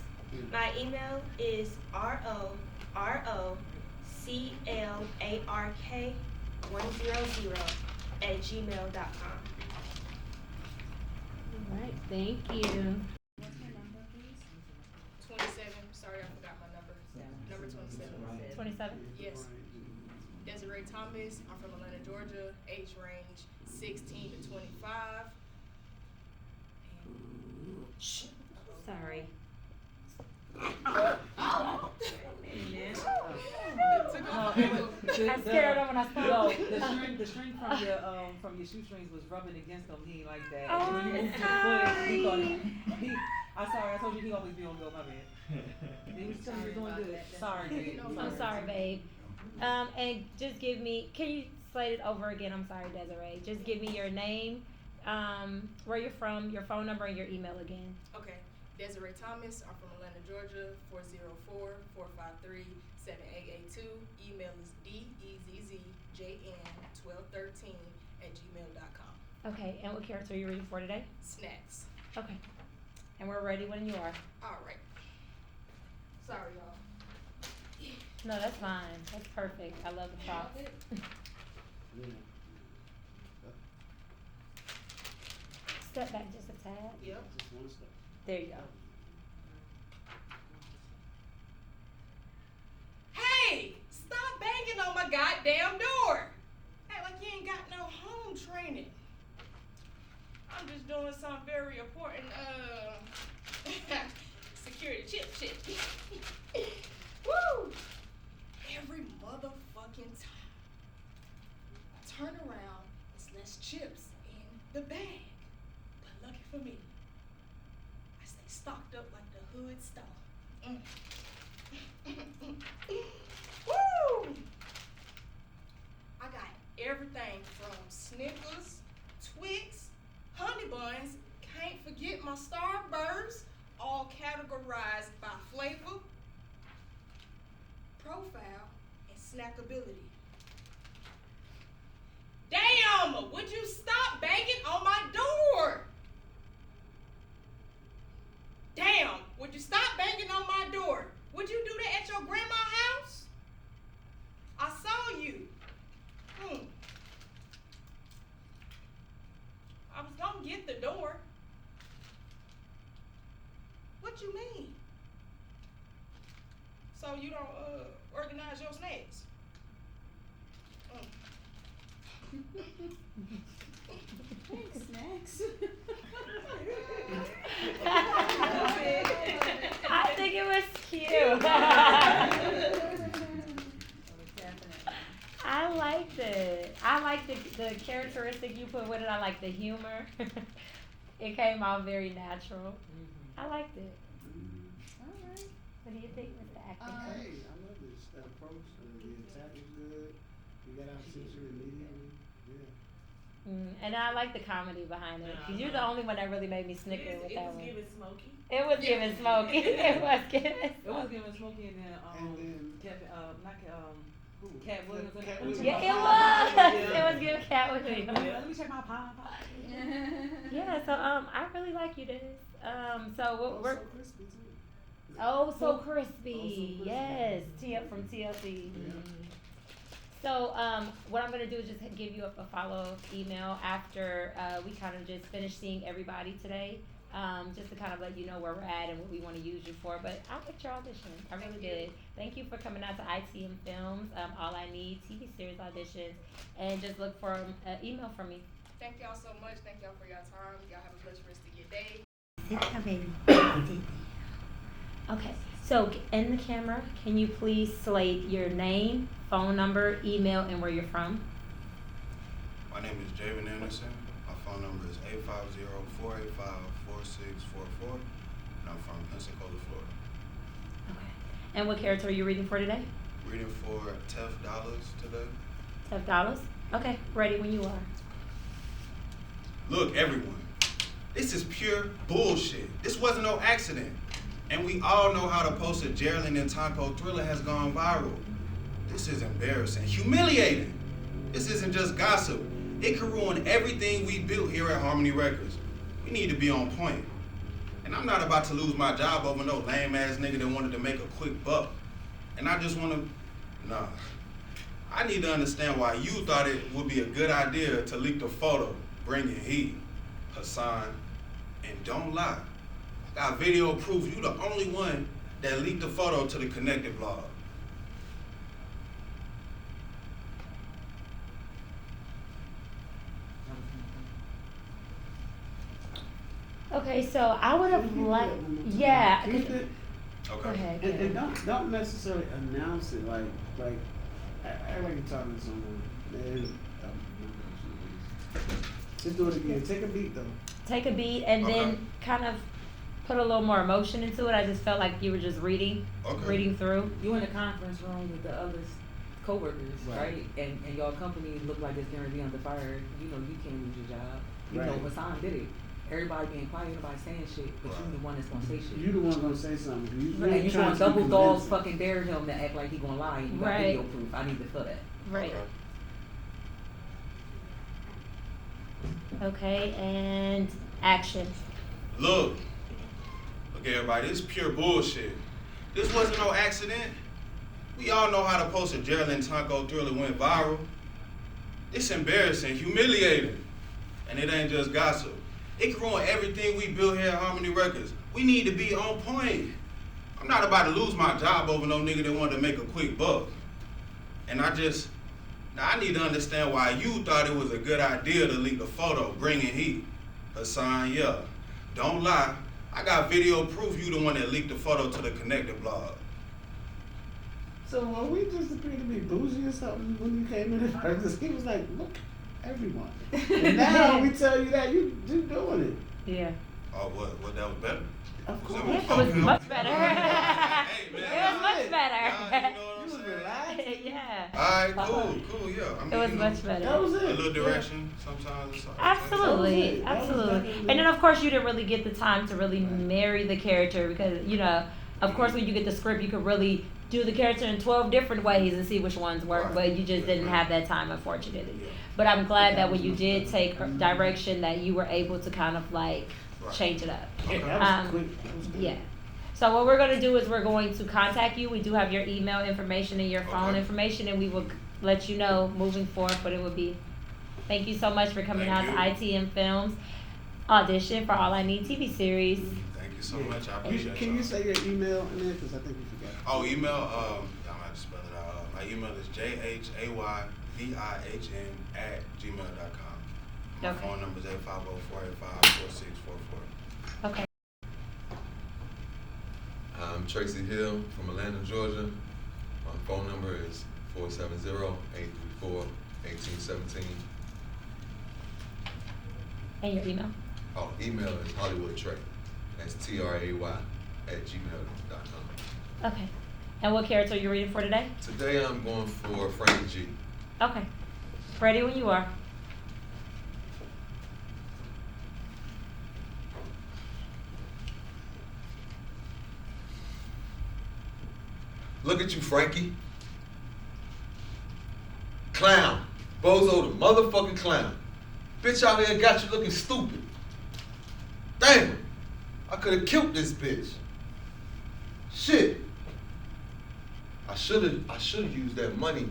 My email is ROROCLARK100@gmail.com. Alright, thank you. What's your number, please? 27. Sorry, I forgot my number. Number 27. 27? Yes. Desiree Thomas. I'm from Atlanta, Georgia. Age range 16 to 25. Shh. Sorry. I scared him when I saw him. The string from your shoestrings was rubbing against him. He ain't like that. Oh, And when you moved your foot, he thought I'm sorry. I told you he always be on go. My bad. He was telling you doing good. Sorry, babe. I'm sorry, babe. And just give me, can you slate it over again? I'm sorry, Desiree. Just give me your name, where you're from, your phone number, and your email again. Okay. Desiree Thomas. I'm from Atlanta, Georgia. 404-453-7882. Email is dezzjn1213@gmail.com. Okay, and what character are you reading for today? Snacks. Okay. And we're ready when you are. All right. Sorry, y'all. No, that's fine. That's perfect. I love the props. Step back just a tad. Yep. There you go. Hey! Stop banging on my goddamn door! Act like you ain't got no home training. I'm just doing something very important, security shit. Woo! Every motherfucking time I turn around, it's less chips in the bag. But lucky for me, I stay stocked up like the hood star. Woo! I got everything from Snickers, Twix, Honey Buns, can't forget my Starbursts, all categorized by flavor, profile, and snackability. Damn! Would you stop banging on my door? Damn! Would you stop banging on my door? Would you do that at your grandma's house? I saw you. I was gonna get the door. What you mean? So you don't organize your snacks? Thanks, Snacks. I think it was cute. I liked it. I like the characteristic you put with it. I like the humor. It came out very natural. I liked it. Alright. What do you think, Mr. Acting Coach? Hey, I love this. That approach, the attack is good. You got out sensory immediately. Yeah. And I like the comedy behind it. Because you're the only one that really made me snicker with that one. It was giving Smokey. It was giving Smokey. It was giving It was giving Smokey and then Cat Williams. Yeah, it was. It was giving Cat Williams. Let me check my pie. Yeah, so I really like you, Dennis. So we're so crispy too. oh so crispy. Yes, from TLC. So what I'm gonna do is just give you a follow-up email after we kind of just finish seeing everybody today. just to kind of let you know where we're at and what we want to use you for. But I liked your audition. I really did. Thank you for coming out to ITM Films. All I Need TV series auditions, and just look for an email from me. Thank y'all so much. Thank y'all for your time. Y'all have a blessed rest of your day. Sit down, baby. Okay, so in the camera, can you please slate your name, phone number, email, and where you're from? My name is Javen Anderson. My phone number is 850-485-4644, and I'm from Pensacola, Florida. Okay. And what character are you reading for today? Reading for Tef Dollars today. Tef Dollars? Okay, ready when you are. Look, everyone, this is pure bullshit. This wasn't no accident. And we all know how the post of Geraldine and Tonko Thriller has gone viral. This is embarrassing, humiliating. This isn't just gossip. It could ruin everything we built here at Harmony Records. We need to be on point. And I'm not about to lose my job over no lame ass nigga that wanted to make a quick buck. And I just wanna, nah. I need to understand why you thought it would be a good idea to leak the photo, bringing heat, Hassan, and don't lie. I got video proof you the only one that leaked the photo to the Connected blog. Okay, so I would have liked, yeah. Keep it. Go ahead. And don't necessarily announce it like act like you're talking to someone. Just do it again. Take a beat though. Take a beat and then kind of put a little more emotion into it. I just felt like you were just reading through. You in the conference room with the other coworkers, right? And your company look like it's going to be under fire. You know you can't lose your job. You know Hassan did it. Everybody being quiet, nobody saying shit, but you the one that's gonna say shit. You the one gonna say something. And you gonna double dog fucking dare him to act like he gonna lie. You got video proof. I need to feel that. Right. Okay, and action. Look everybody, this is pure bullshit. This wasn't no accident. We all know how the post of Geraldine Tonko Thriller went viral. It's embarrassing, humiliating, and it ain't just gossip. It can ruin everything we built here at Harmony Records. We need to be on point. I'm not about to lose my job over no nigga that wanted to make a quick buck. And I need to understand why you thought it was a good idea to leak the photo, bringing heat. Hassan, yeah. Don't lie. I got video proof you the one that leaked the photo to the Connected blog. So we just appeared to be bougie or something when you came in the Because he was like, look, everyone. And now we tell you that you doing it. Yeah. Oh, what that was better? Of course. It was much better. It was much better. You was relaxed. Yeah. Alright, cool, yeah. I mean, It was much better. That was it. A little direction sometimes. Absolutely. And then of course you didn't really get the time to really marry the character because, of course when you get the script you could really do the character in 12 different ways and see which ones work, but you just didn't have that time, unfortunately. But I'm glad that when you did take direction that you were able to kind of like change it up. Yeah. So what we're going to do is we're going to contact you. We do have your email information and your phone information, and we will let you know moving forward what it would be. Thank you so much for coming out to ITM Films audition for All I Need TV series. Thank you so much. I appreciate it. Can you say your email in there? Because I think you forgot. Oh, email, I'm going to have to spell it out. My email is jhayvision@gmail.com. My phone number is 850-485-4644. Okay. I'm Tracy Hill from Atlanta, Georgia. My phone number is 470-834-1817. And your email? Oh, email is HollywoodTray. That's TRAY@gmail.com. Okay. And what character are you reading for today? Today I'm going for Frankie G. Okay. Ready when you are. Look at you, Frankie. Clown. Bozo the motherfucking clown. Bitch out here got you looking stupid. Damn. I could have killed this bitch. Shit. I should have used that money.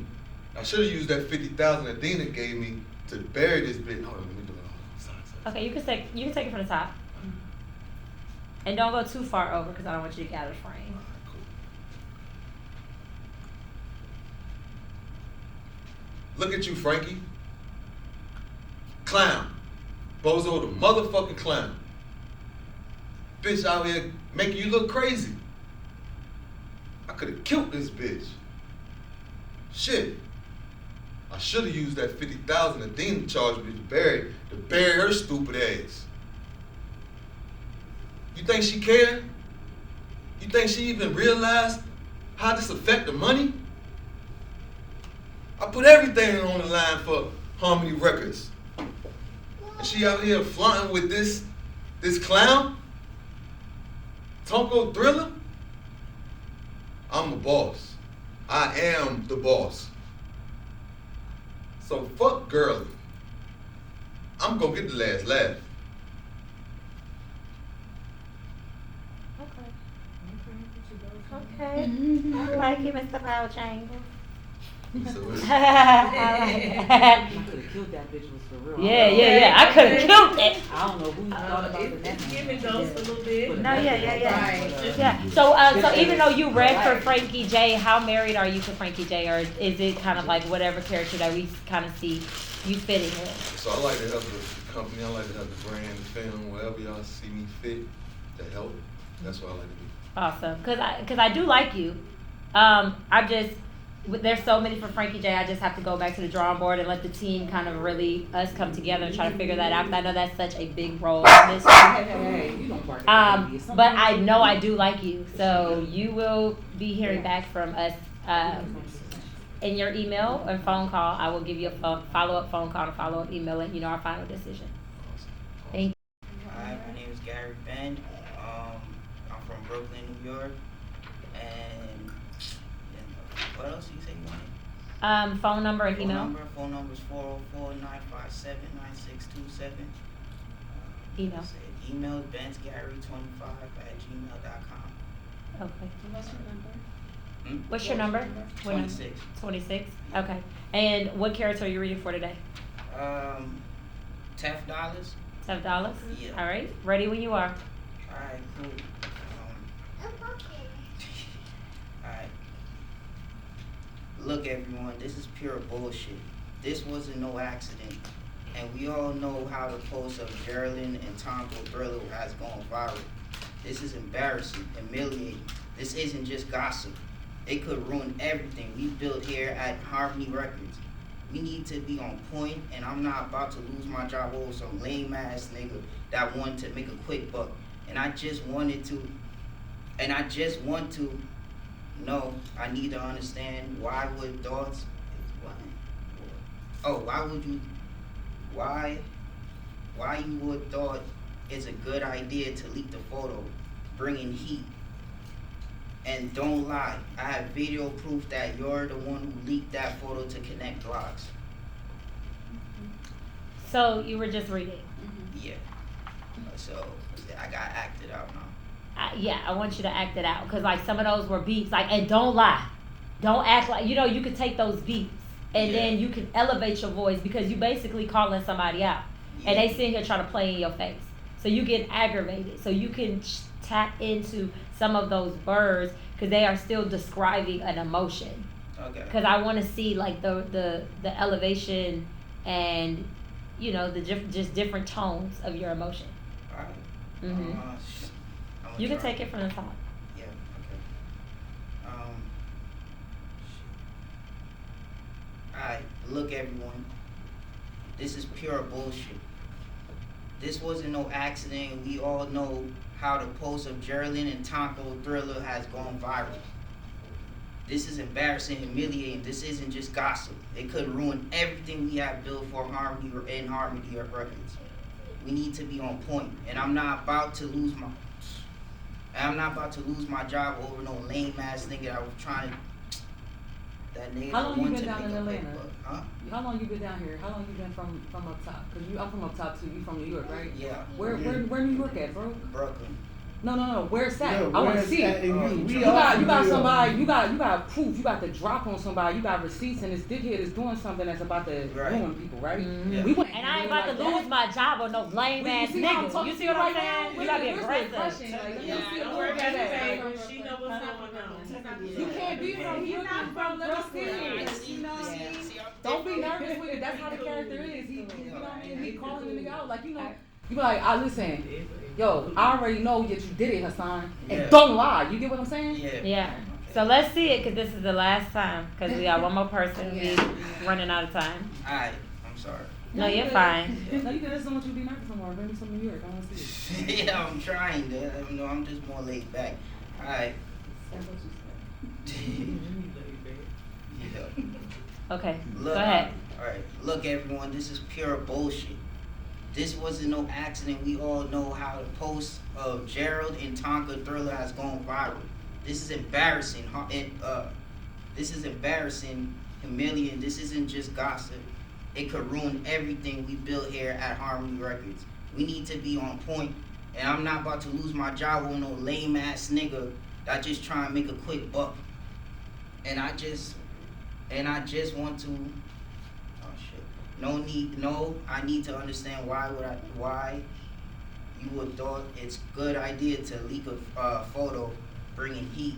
I should have used that $50,000 that Dina gave me to bury this bitch. Hold on, let me do it. Sorry. Okay, you can take it from the top. And don't go too far over because I don't want you to get out of frame. Look at you, Frankie. Clown. Bozo the motherfucking clown. Bitch out here making you look crazy. I could have killed this bitch. Shit. I should have used that 50,000 Adina charged me to bury her stupid ass. You think she cared? You think she even realized how this affect the money? I put everything on the line for Harmony Records. And she out here flaunting with this clown? Tonko Thriller? I'm a boss. I am the boss. So fuck Girlie. I'm gonna get the last laugh. Okay. I like you, Mr. Power Chamber. I could have killed that bitch was for real. Yeah. I could have killed it. I don't know who you thought about in that. Give it those a little bit. No, yeah. So even though you read for Frankie J, how married are you to Frankie J, or is it kind of like whatever character that we kind of see you fitting in? So I like to help the company. I like to help the brand, the film, wherever y'all see me fit to help. That's what I like to do. Awesome, cause I do like you. There's so many for Frankie J. I just have to go back to the drawing board and let the team kind of really us come together and try to figure that out. 'Cause I know that's such a big role in this. But I know I do like you, so you will be hearing back from us in your email or phone call. I will give you a follow-up phone call and follow-up email, letting you know our final decision. Thank you. Hi, my name is Gary Ben. I'm from Brooklyn, New York, and what else do you say you wanted? Phone number and email. Phone number is 404-957-9627. Email. Email is bensgary25@gmail.com. Okay. What's your number? What's your number? 26. 26? Okay. And what character are you reading for today? $10. $10? Yeah. All right. Ready when you are. Alright, cool. Alright. Look, everyone, this is pure bullshit. This wasn't no accident. And we all know how the post of Geraldine and Tonko Thriller has gone viral. This is embarrassing, humiliating. This isn't just gossip. It could ruin everything we built here at Harmony Records. We need to be on point, and I'm not about to lose my job over some lame ass nigga that wanted to make a quick buck. And I just want to know, I need to understand why you would thought it's a good idea to leak the photo, bringing heat. And don't lie, I have video proof that you're the one who leaked that photo to Connect Blogs. So you were just reading? Yeah. So I got acted out now. I want you to act it out, because like some of those were beeps, like, and don't lie, don't act like, you could take those beeps and then you can elevate your voice, because you basically calling somebody out and they sitting here trying to play in your face, so you get aggravated, so you can tap into some of those words because they are still describing an emotion. Okay. Because I want to see like the elevation and just different tones of your emotion. All right. Mhm. You can take it from the top. Yeah, okay. Alright, look everyone. This is pure bullshit. This wasn't no accident. We all know how the post of Geraldine and Tonko Thriller has gone viral. This is embarrassing, humiliating. This isn't just gossip. It could ruin everything we have built for Harmony Records. We need to be on point, and I'm not about to lose my job over no lame ass nigga that was trying to. That nigga. How long you been down in Atlanta? Huh? How long you been down here? How long you been from up top? Cause I'm from up top too. You from New York, right? Yeah. Where New York at, bro? Brooklyn. No. Where's that? No, I want to where's see that? it. And You got somebody. You got proof. You got the drop on somebody. You got receipts, and this dickhead is doing something that's about to ruin people, right? Mm-hmm. We wouldn't And I ain't do it about like to that. lose my job on no lame ass nigga. You see what I'm saying? You gotta be aggressive. Don't worry about it. She know what's going on. You can't be from here. From let me see it. You know what I mean? Don't be nervous with it. That's how the character is. He, you know what I mean? He calling the nigga out like, you know. You be like, listen, yo, I already know that you did it, Hassan, and don't lie. You get what I'm saying? Yeah. So let's see it, because this is the last time, because we got one more person. We running out of time. Alright, I'm sorry. No, you're fine. No, you good. I just don't want you to be nervous no more. Bring me some New York. I want to see it. Yeah, I'm trying to. You know, I'm just more laid back. Alright. Okay, Look, go ahead. Alright, look everyone, this is pure bullshit. This wasn't no accident. We all know how the post of Gerald and Tonka Thriller has gone viral. This is embarrassing. This is embarrassing, humiliating. This isn't just gossip. It could ruin everything we built here at Harmony Records. We need to be on point, and I'm not about to lose my job with no lame ass nigga that just trying to make a quick buck. And I just want to. I need to understand why you would thought it's good idea to leak a photo bringing heat.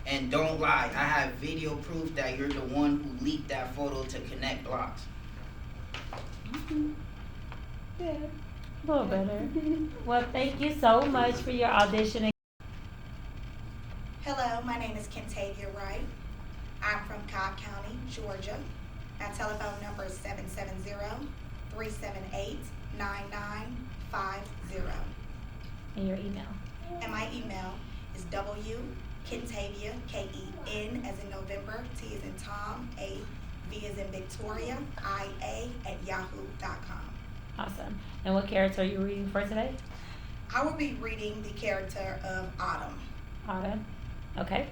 And don't lie, I have video proof that you're the one who leaked that photo to connect blocks. Yeah, a little better. Well, thank you so much for your audition. Hello, my name is Kentavia Wright. I'm from Cobb County, Georgia. My telephone number is 770-378-9950. And your email? And my email is wkentavia, K-E-N as in November, T as in Tom, A, V as in Victoria, I-A @yahoo.com. Awesome. And what character are you reading for today? I will be reading the character of Autumn. Autumn. Okay.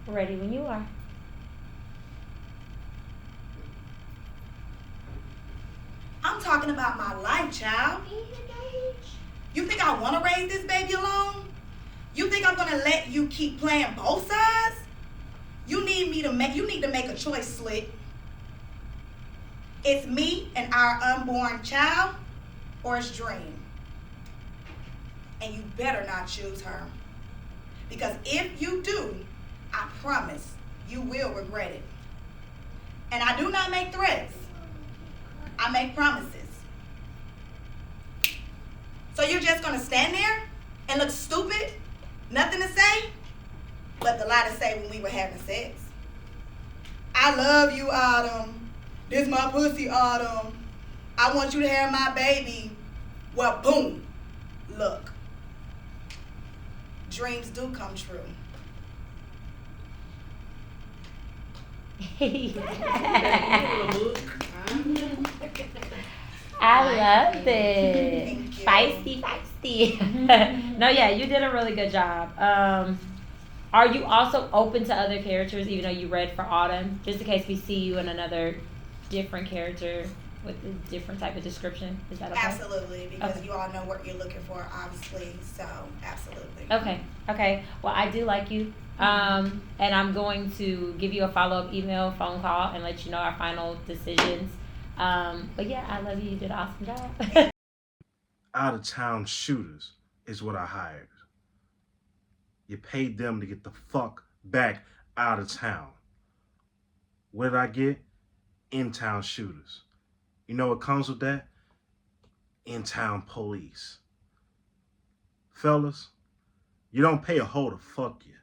Ready when you are. I'm talking about my life, child. You think I want to raise this baby alone? You think I'm gonna let you keep playing both sides? You need to make a choice, Slick. It's me and our unborn child, or it's Dream. And you better not choose her. Because if you do, I promise you will regret it. And I do not make threats. I make promises. So you're just gonna stand there and look stupid? Nothing to say? But the lie to say when we were having sex. I love you, Autumn. This my pussy, Autumn. I want you to have my baby. Well, boom. Look. Dreams do come true. I love it. Feisty. No, yeah, you did a really good job. Are you also open to other characters, even though you read for Autumn, just in case we see you in another different character with a different type of description? Is that okay? Absolutely, because Okay. you all know what you're looking for, obviously. So, absolutely. Okay. Well, I do like you. And I'm going to give you a follow-up email, phone call, and let you know our final decisions. But yeah, I love you. You did an awesome job. Out-of-town shooters is what I hired. You paid them to get the fuck back out of town. What did I get? In-town shooters. You know what comes with that? In-town police. Fellas, you don't pay a hoe to fuck you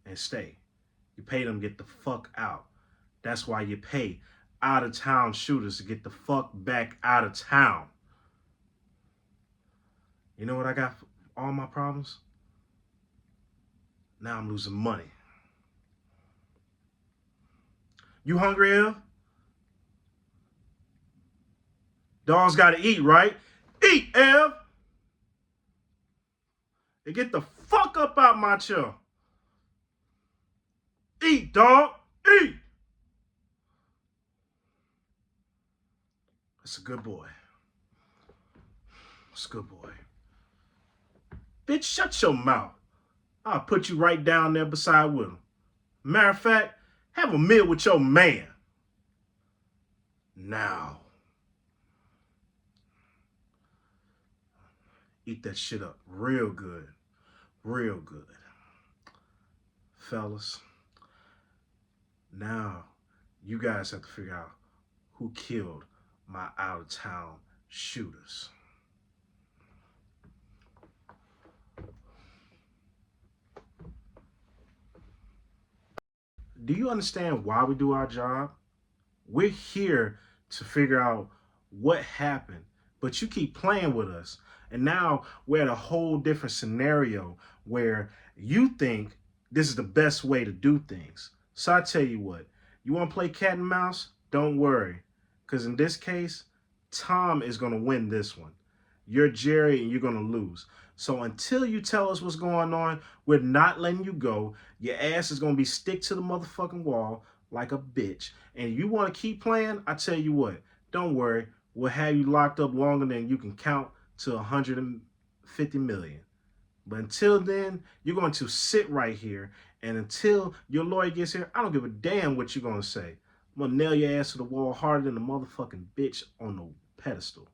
and stay. You pay them to get the fuck out. That's why you pay out-of-town shooters to get the fuck back out of town. You know what I got for all my problems? Now I'm losing money. You hungry, Ev? Dogs gotta eat, right? Eat, Ev! Hey, get the fuck up out my chair. Eat, dog. Eat! That's a good boy. That's a good boy. Bitch, shut your mouth. I'll put you right down there beside with him. Matter of fact, have a meal with your man. Now. Eat that shit up real good. Real good. Fellas, now you guys have to figure out who killed my out-of-town shooters. Do you understand why we do our job? We're here to figure out what happened, but you keep playing with us. And now we're at a whole different scenario where you think this is the best way to do things. So I tell you what, you want to play cat and mouse? Don't worry, because in this case, Tom is going to win this one. You're Jerry and you're going to lose. So until you tell us what's going on, we're not letting you go. Your ass is going to be stick to the motherfucking wall like a bitch. And you want to keep playing? I tell you what, don't worry. We'll have you locked up longer than you can count to 150 million. But until then, you're going to sit right here. And until your lawyer gets here, I don't give a damn what you're going to say. I'm going to nail your ass to the wall harder than a motherfucking bitch on the pedestal.